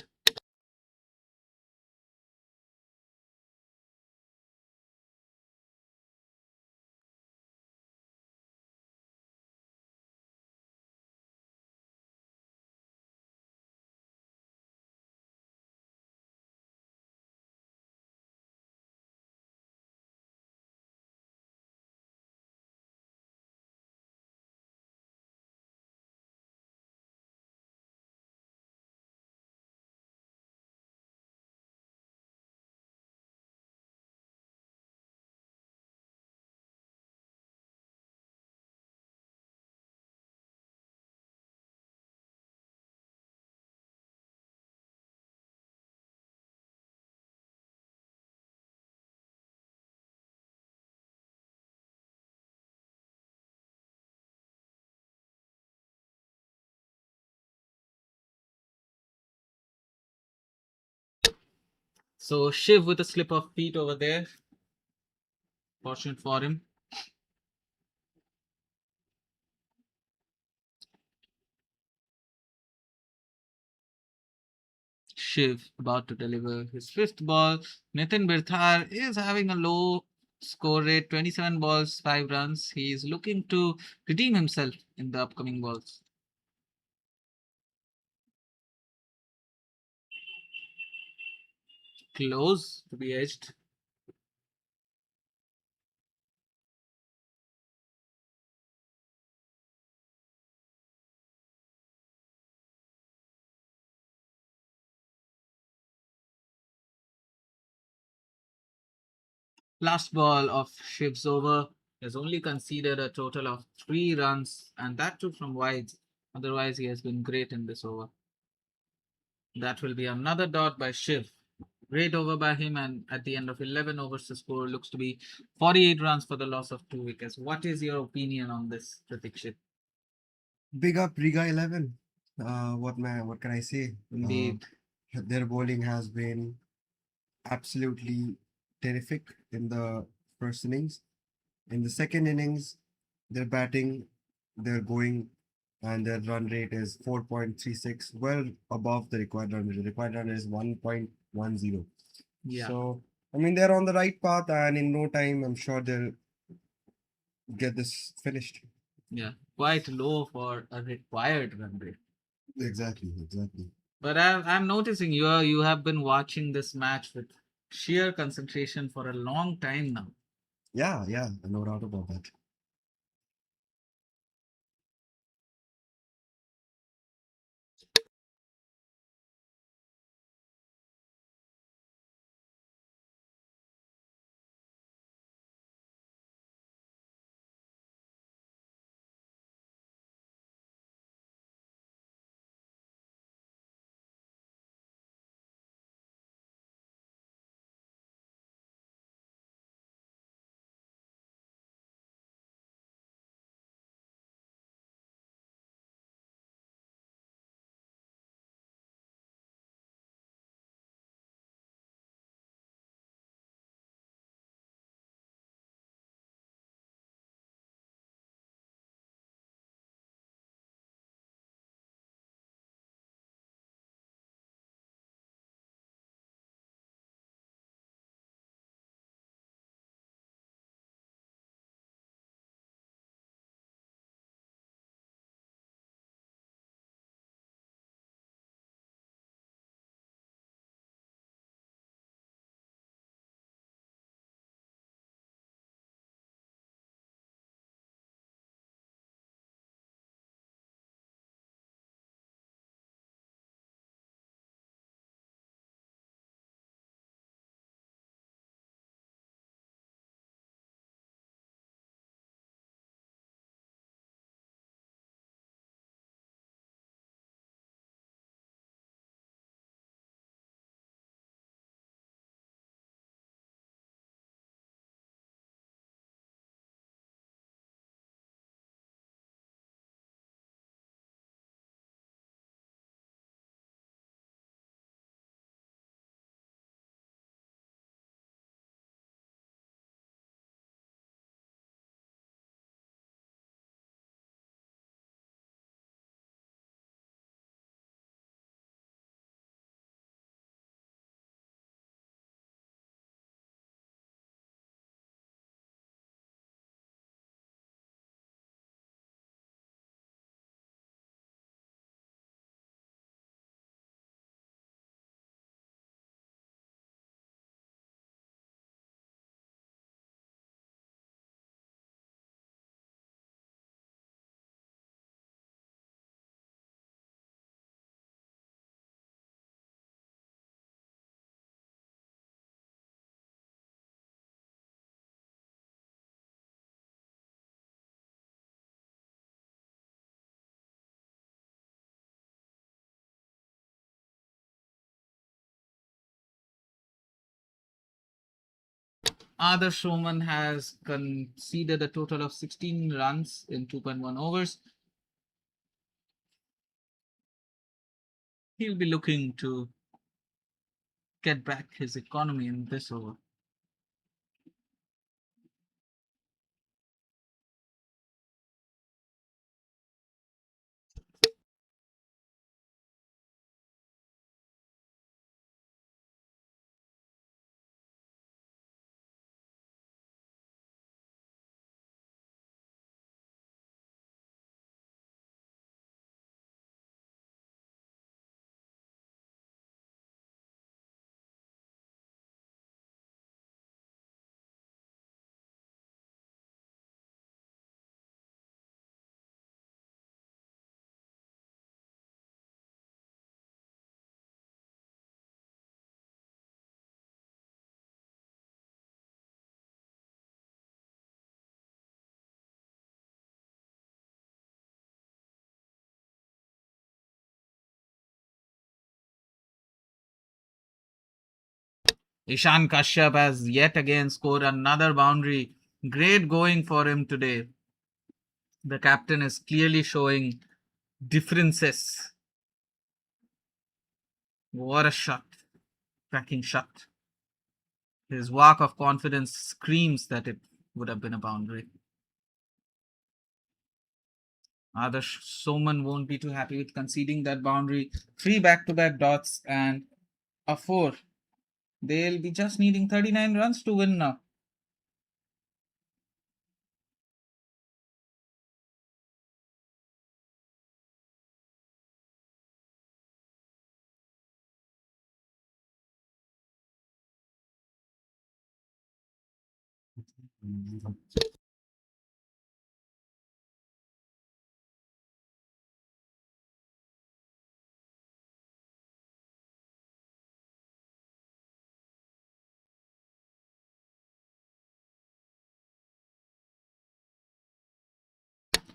So Shiv with a slip of feet over there. Fortunate for him. Shiv about to deliver his fifth ball. Nitin Birthar is having a low score rate, 27 balls, 5 runs. He is looking to redeem himself in the upcoming balls. Close to be edged. Last ball of Shiv's over has only conceded a total of 3 runs, and that too from wides. Otherwise, he has been great in this over. That will be another dot by Shiv. Great over by him, and at the end of 11 overs, the score looks to be 48 runs for the loss of 2 wickets. What is your opinion on this, Pratik? Big up Riga 11. What can I say? Indeed. Their bowling has been absolutely terrific in the first innings. In the second innings, their batting, they're going, and their run rate is 4.36, well above the required run rate. The required run rate is 1.10. Yeah, So, I mean, they're on the right path, and in no time, I'm sure they'll get this finished. yeah. Quite low for a required run rate. Exactly, exactly. But I'm noticing you have been watching this match with sheer concentration for a long time now. Yeah, yeah, no doubt about that. Adarsh Roman has conceded a total of 16 runs in 2.1 overs. He'll be looking to get back his economy in this over. Ishan Kashyap has yet again scored another boundary. Great going for him today. The captain is clearly showing differences. What a shot. Cracking shot. His walk of confidence screams that it would have been a boundary. Adarsh Soman won't be too happy with conceding that boundary. Three back-to-back dots and a four. They'll be just needing 39 runs to win now.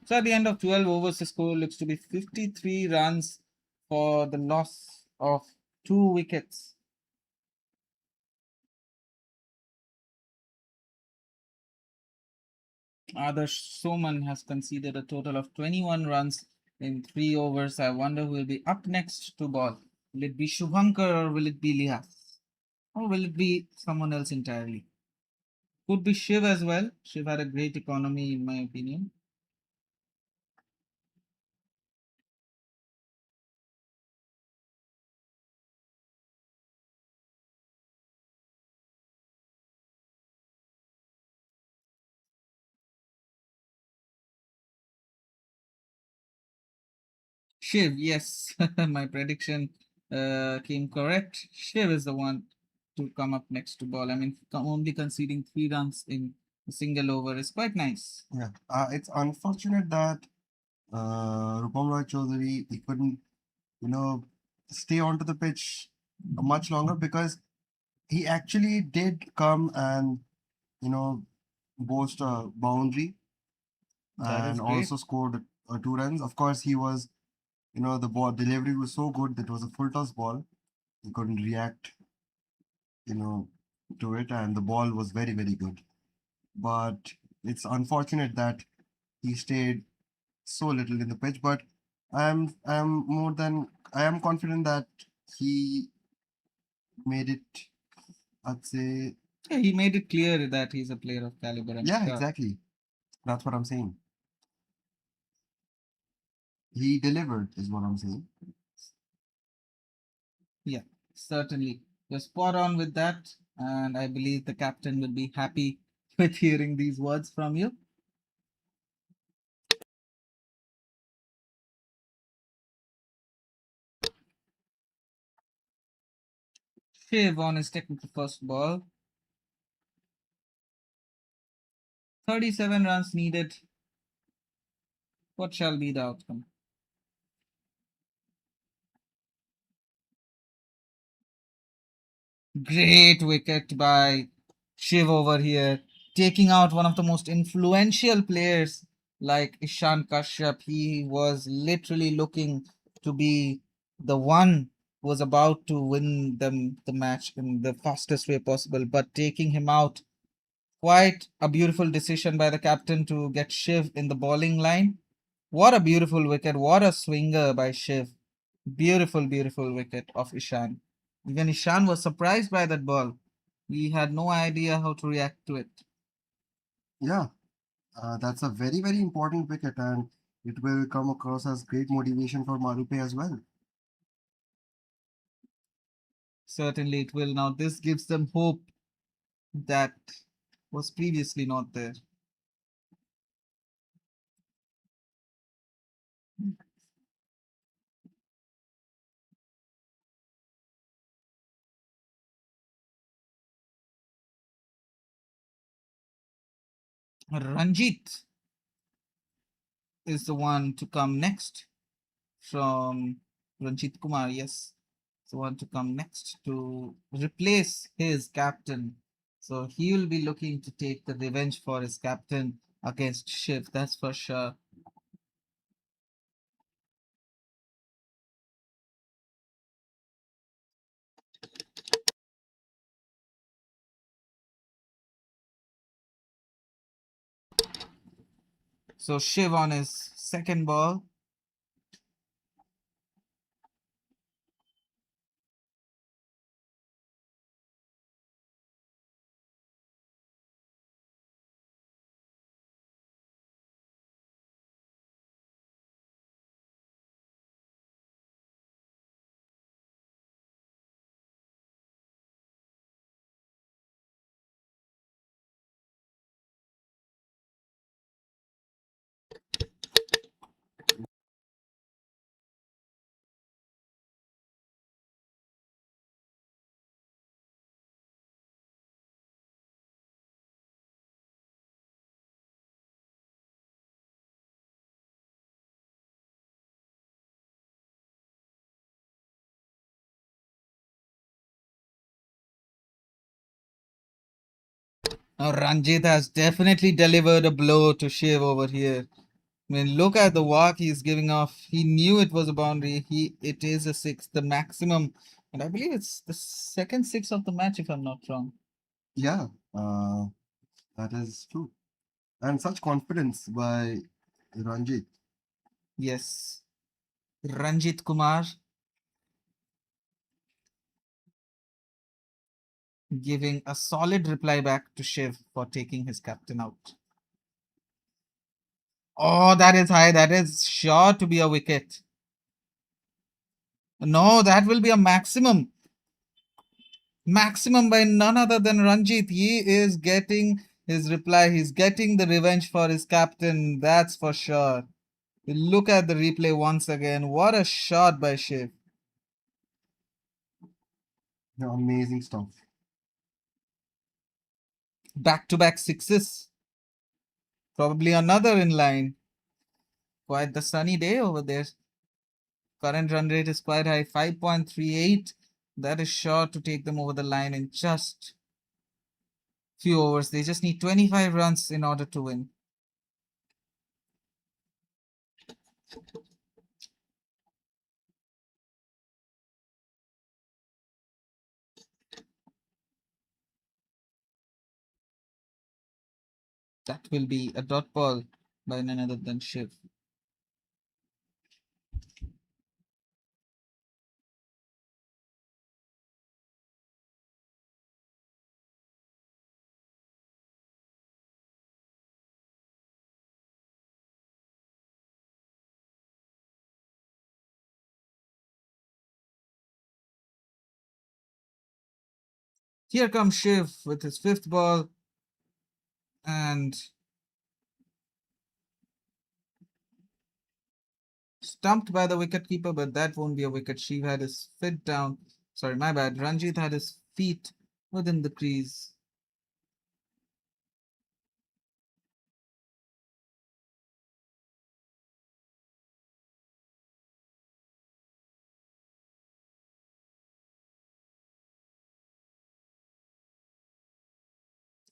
So at the end of 12 overs, the score looks to be 53 runs for the loss of 2 wickets. Adarsh Soman has conceded a total of 21 runs in 3 overs. I wonder who will be up next to ball. Will it be Shubhankar or will it be Lias? Or will it be someone else entirely? Could be Shiv as well. Shiv had a great economy, in my opinion. Shiv, yes, my prediction came correct. Shiv is the one to come up next to ball. I mean, only conceding 3 runs in a single over is quite nice. Yeah, it's unfortunate that Rupam Roy Chaudhary he couldn't, you know, stay onto the pitch much longer because he actually did come and you know boast a boundary That is and great. also scored 2 runs. Of course, he was the ball delivery was so good that it was a full toss ball. He couldn't react you know to it, and the ball was very very good. But it's unfortunate that he stayed so little in the pitch. But I am confident that he made it. I'd say Yeah, he made it clear that he's a player of caliber, I'm yeah, sure. exactly. That's what I'm saying. He delivered, is what I'm saying. Yeah, certainly. You're spot on with that. And I believe the captain will be happy with hearing these words from you. Shiv on his technical first ball. 37 runs needed. What shall be the outcome? Great wicket by Shiv over here, taking out one of the most influential players like Ishan Kashyap. He was literally looking to be the one who was about to win them the match in the fastest way possible, but taking him out Quite a beautiful decision by the captain to get Shiv in the bowling line. What a beautiful wicket. What a swinger by Shiv. Beautiful, beautiful wicket of Ishan. Even Ishan was surprised by that ball. He had no idea how to react to it. Yeah, that's a very, very important wicket, and it will come across as great motivation for Marupe as well. Certainly it will. Now, this gives them hope that was previously not there. Ranjit is the one to come next from Ranjit Kumar, yes. The one to come next to replace his captain. So he will be looking to take the revenge for his captain against Shiv, that's for sure. So Shiv on his second ball. Now Ranjit has definitely delivered a blow to Shiv over here. I mean, look at the walk he's giving off. He knew it was a boundary. It is a six, the maximum, and I believe it's the second six of the match, if I'm not wrong. Yeah, that is true. And such confidence by Ranjit. Yes, Ranjit Kumar giving a solid reply back to Shiv for taking his captain out. Oh, that is high. That is sure to be a wicket. No, that will be a maximum. Maximum by none other than Ranjit. He is getting his reply. He's getting the revenge for his captain. That's for sure. Look at the replay once again. What a shot by Shiv. Yeah, amazing stuff. Back to back sixes. Probably another in line. Quite the sunny day over there. Current run rate is quite high, 5.38. That is sure to take them over the line in just few overs. They just need 25 runs in order to win. That will be a dot ball by none other than Shiv. Here comes Shiv with his fifth ball and stumped by the wicketkeeper, but that won't be a wicket. Shiv had his feet down. Sorry, my bad. Ranjit had his feet within the crease.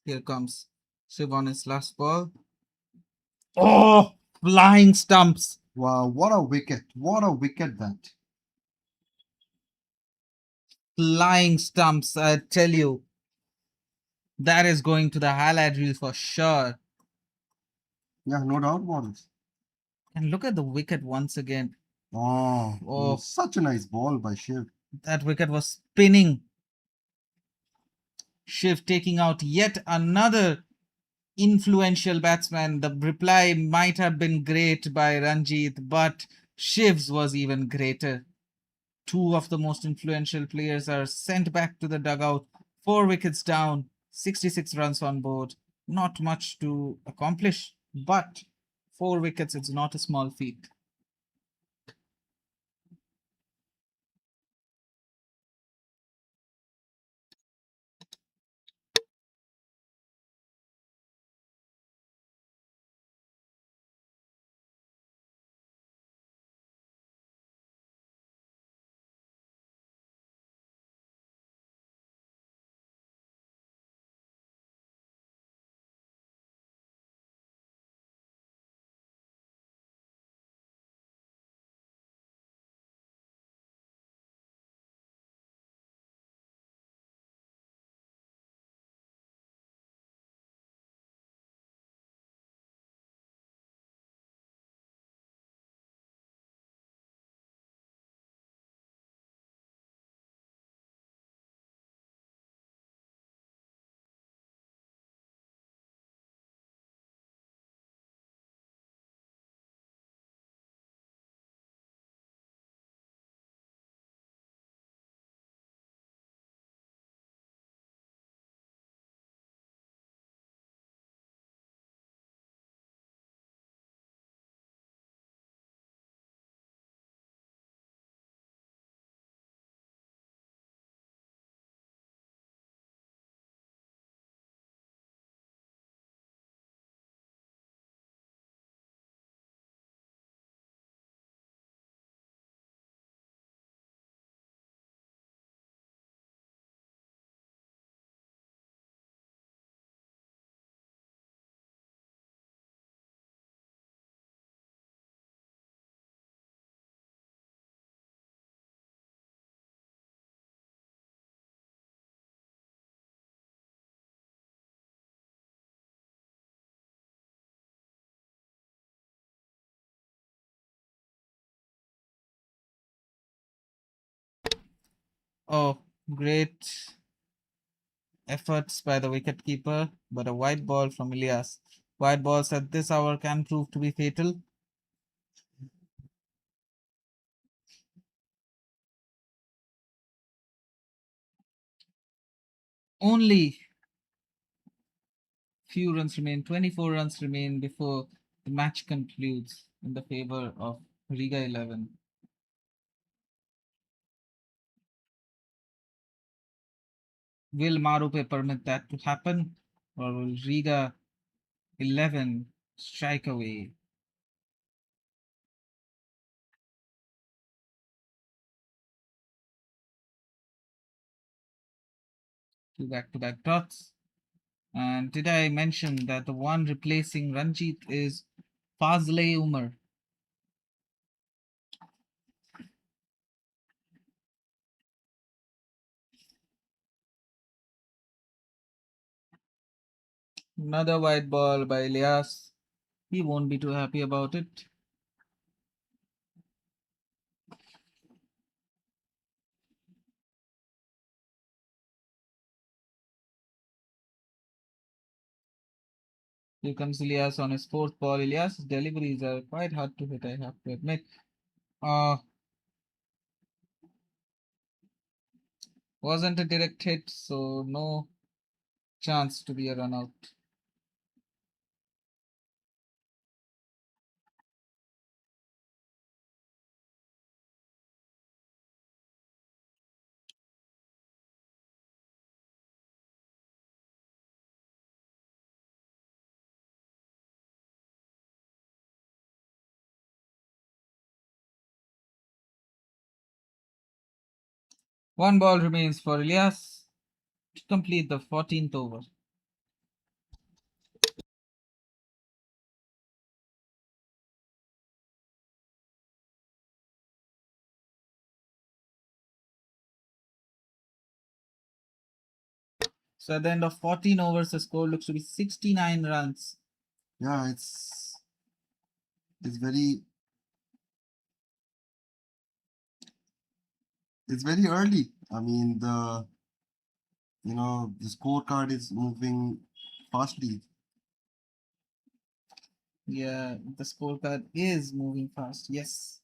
Here comes Shiv on his last ball. Oh, flying stumps. Wow, what a wicket. What a wicket that. Flying stumps, I tell you. That is going to the highlight reel for sure. Yeah, no doubt about it. And look at the wicket once again. Oh, Oh, such a nice ball by Shiv. that wicket was spinning. Shiv taking out yet another influential batsman. The reply might have been great by Ranjit, but Shiv's was even greater. Two of the most influential players are sent back to the dugout. 4 wickets down, 66 runs on board. Not much to accomplish, but 4 wickets, it's not a small feat. Oh, great efforts by the wicketkeeper, but a white ball from Ilyas. White balls at this hour can prove to be fatal. Only few runs remain, 24 runs remain before the match concludes in the favor of Riga 11. Will Marupe permit that to happen, or will Riga 11 strike away? Two back-to-back dots. And did I mention that the one replacing Ranjit is Fazle Umar? Another white ball by Ilyas. He won't be too happy about it. Here comes Ilyas on his fourth ball. Ilyas's deliveries are quite hard to hit, I have to admit. Uh, wasn't a direct hit, so no chance to be a run out. One ball remains for Ilyas to complete the 14th over. So at the end of 14 overs, the score looks to be 69 runs. Yeah, it's very it's very early. I mean, the scorecard is moving fastly. Yeah, the scorecard is moving fast. Yes.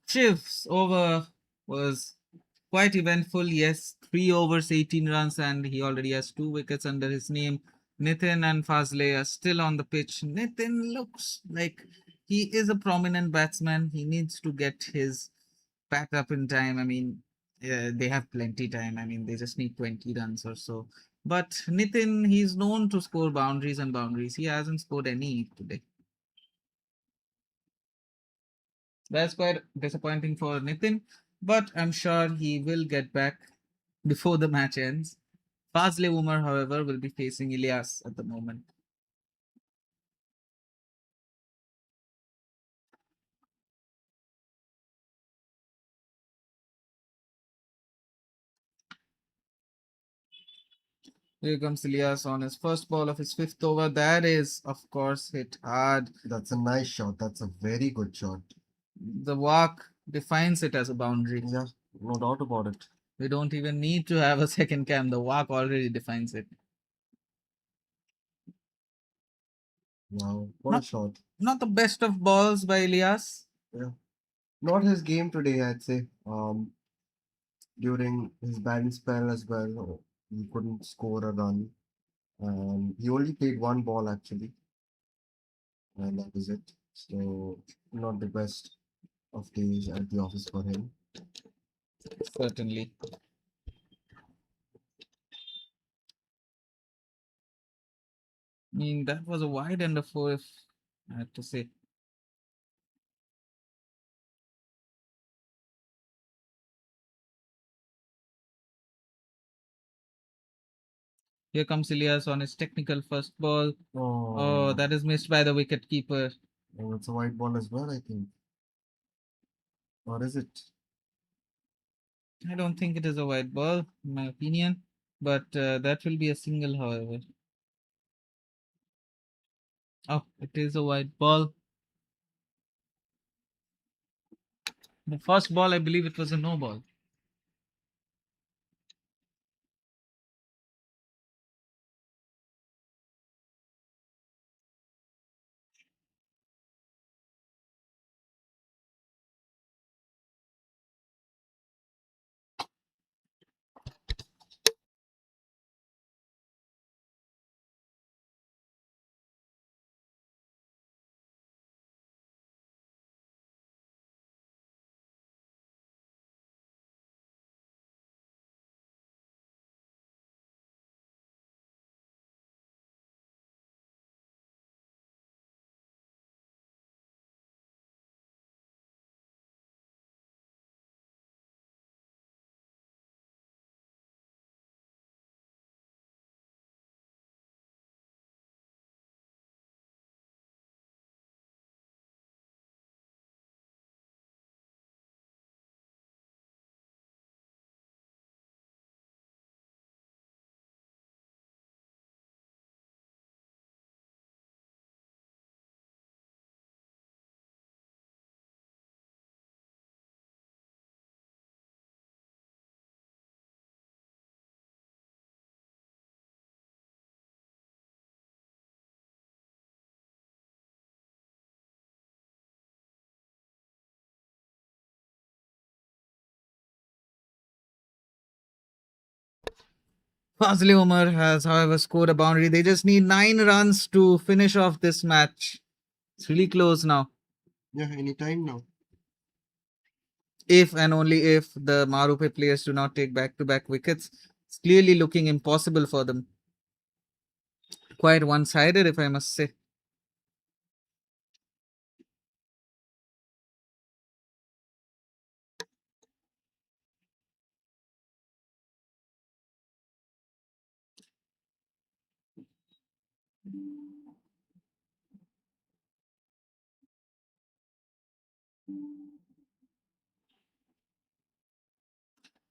Chief's over was quite eventful. Yes, 3 overs, 18 runs, and he already has 2 wickets under his name. Nitin and Fazle are still on the pitch. Nitin looks like he is a prominent batsman. He needs to get his bat up in time. I mean, they have plenty time. I mean, they just need 20 runs or so. But Nitin, he's known to score boundaries and boundaries. He hasn't scored any today. That's quite disappointing for Nitin, but I'm sure he will get back before the match ends. Fazle Umar, however, will be facing Ilyas at the moment. Here comes Ilyas on his first ball of his fifth over. That is, of course, hit hard. That's a nice shot. That's a very good shot. The walk defines it as a boundary. Yeah, no doubt about it. We don't even need to have a second cam. The walk already defines it. Wow, what a Not, shot. not the best of balls by Ilyas. Yeah. Not his game today, I'd say. During his batting spell as well, he couldn't score a run. And he only played one ball actually, and that was it. So not the best of days at the office for him. Certainly. I mean, that was a wide end of four, if I had to say. Here comes Ilyas on his technical first ball. Oh, Oh, that is missed by the wicket keeper. and it's a white ball as well, I think. Or is it? I don't think it is a white ball, in my opinion, but that will be a single, however. Oh, it is a white ball. The first ball, I believe it was a no ball. Fazli Umar has, however, scored a boundary. They just need 9 runs to finish off this match. It's really close now. Yeah, anytime now. If and only if the Marupe players do not take back to back wickets, it's clearly looking impossible for them. Quite one sided, if I must say.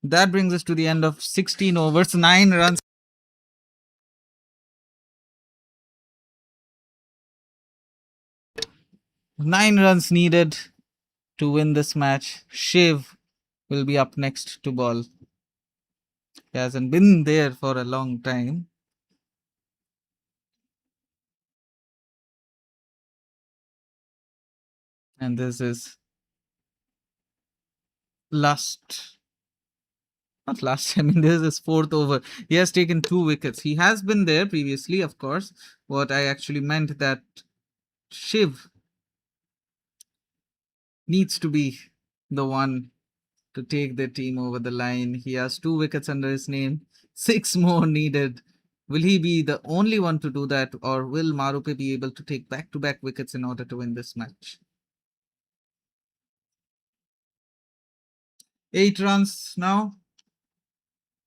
That brings us to the end of 16 overs, 9 runs. 9 runs needed to win this match. Shiv will be up next to ball. He hasn't been there for a long time. And this is last, not last, I mean, this is his fourth over. He has taken 2 wickets. He has been there previously, of course. What I actually meant that Shiv needs to be the one to take the team over the line. He has 2 wickets under his name, 6 more needed. Will he be the only one to do that, or will Marupe be able to take back to back wickets in order to win this match? 8 runs now.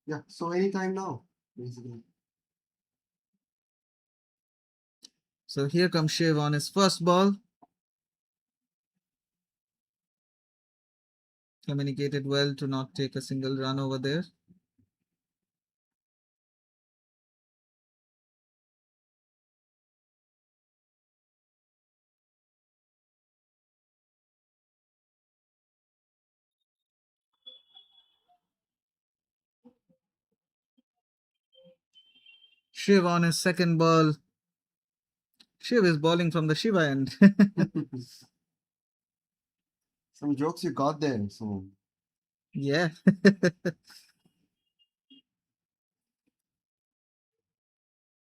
Yeah, so anytime now, basically. So here comes Shiv on his first ball. Communicated well to not take a single run over there. Shiv on his second ball. Shiv is bowling from the Shiva end. Some jokes you got there, so Yeah.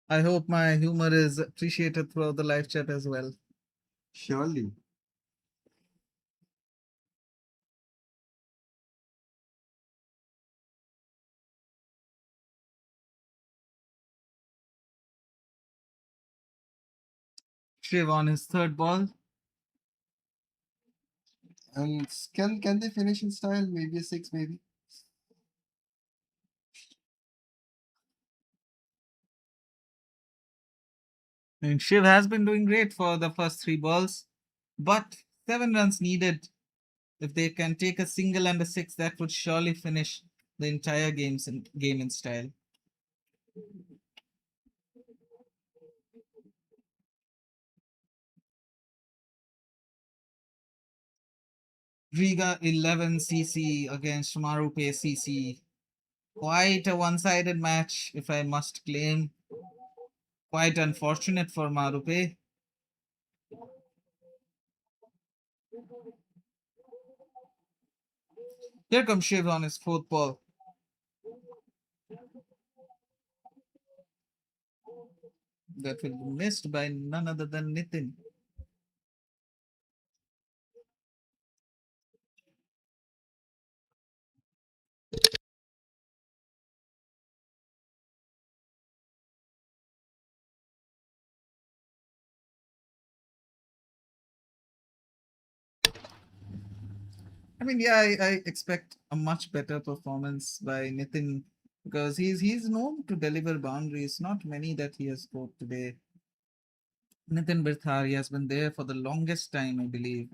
I hope my humor is appreciated throughout the live chat as well. surely. Shiv on his third ball. And can they finish in style? Maybe a six, maybe. And Shiv has been doing great for the first three balls, but 7 runs needed. If they can take a single and a six, that would surely finish the entire game in style. Riga 11 CC against Marupe CC. Quite a one-sided match, if I must claim. Quite unfortunate for Marupe. Here comes Shiv on his fourth ball. That will be missed by none other than Nitin. I mean, yeah, I expect a much better performance by Nitin because he's known to deliver boundaries. Not many that he has scored today. Nitin Birthari has been there for the longest time, I believe,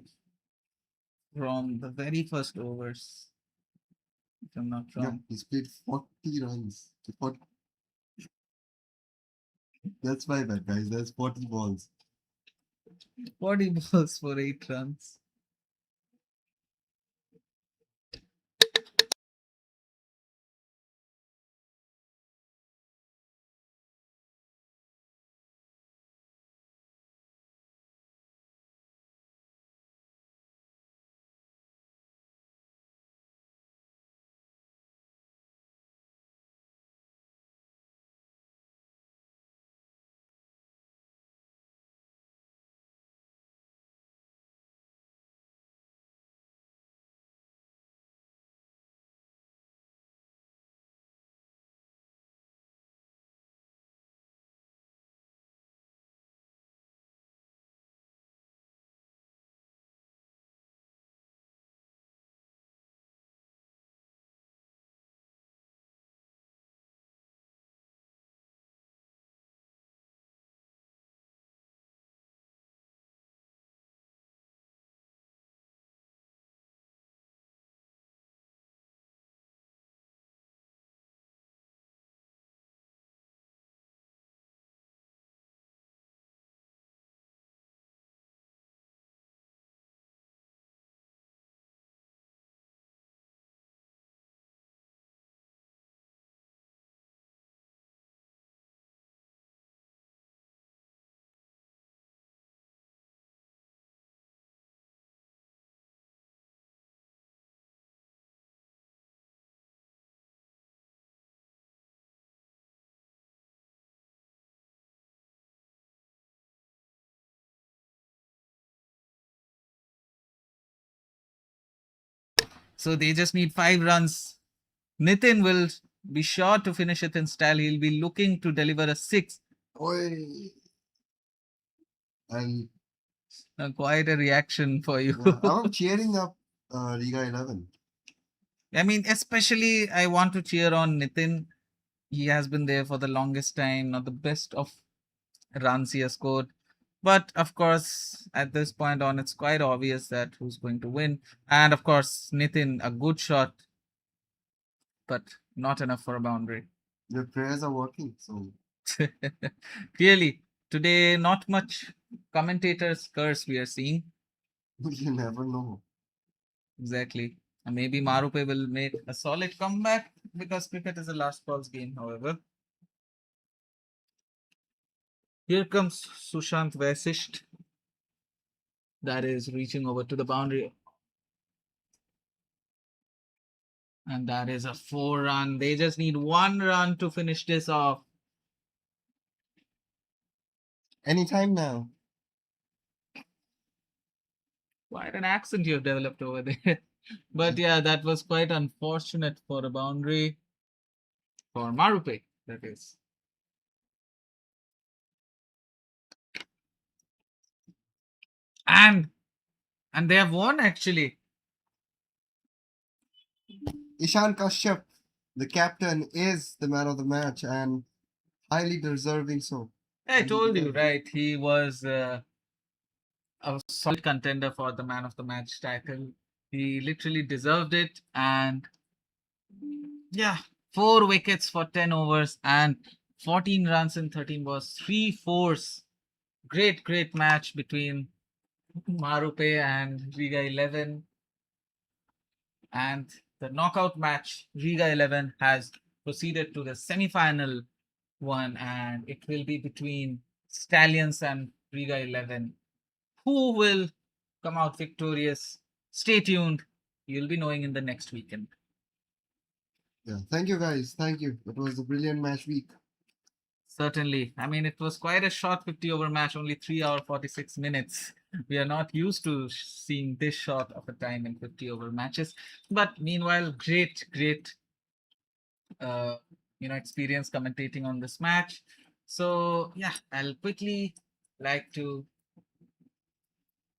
from the very first overs, if I'm not Yep, wrong. he's played 40 runs. 40, that's my bad, guys. That's 40 balls. 40 balls for 8 runs. So they just need 5 runs. Nitin will be sure to finish it in style. He'll be looking to deliver a six. Oi. And Quite a reaction for you. yeah, I'm cheering up Riga 11. I mean, especially I want to cheer on Nitin. He has been there for the longest time, not the best of runs he has scored. But of course, at this point on, it's quite obvious that who's going to win. And of course, Nitin, a good shot, but not enough for a boundary. The prayers are working, so Clearly, today, not much commentators' curse we are seeing. you never know. Exactly. And maybe Marupe will make a solid comeback because cricket is a last balls game, however. Here comes Sushant Vasisht, that is reaching over to the boundary. And that is a 4 run. They just need 1 run to finish this off. Anytime now. Quite an accent you have developed over there. But yeah, that was quite unfortunate for a boundary for Marupe, that is. And and they have won actually. Ishan Kashyap, the captain, is the man of the match and highly deserving so. I told you, right? He was a solid contender for the man of the match title. He literally deserved it. And yeah, 4 wickets for 10 overs and 14 runs in 13 balls, 3 fours. Great match between Marupe and Riga 11. And the knockout match, Riga 11 has proceeded to the semi-final one, and it will be between Stallions and Riga 11. Who will come out victorious? Stay tuned. You'll be knowing in the next weekend. Yeah, thank you guys. Thank you. It was a brilliant match week. Certainly. I mean, it was quite a short 50 over match, only 3 hour 46 minutes. We are not used to seeing this short of a time in 50 over matches. But meanwhile, great uh, experience commentating on this match. So yeah, I'll quickly like to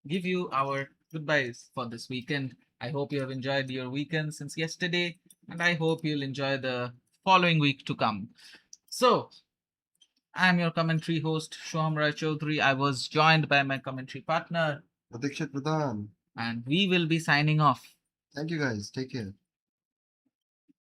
give you our goodbyes for this weekend. I hope you have enjoyed your weekend since yesterday, and I hope you'll enjoy the following week to come. So I'm your commentary host, Shoham Rai Chaudhary. I was joined by my commentary partner, Adikshit Pradhan. and we will be signing off. Thank you guys. Take care.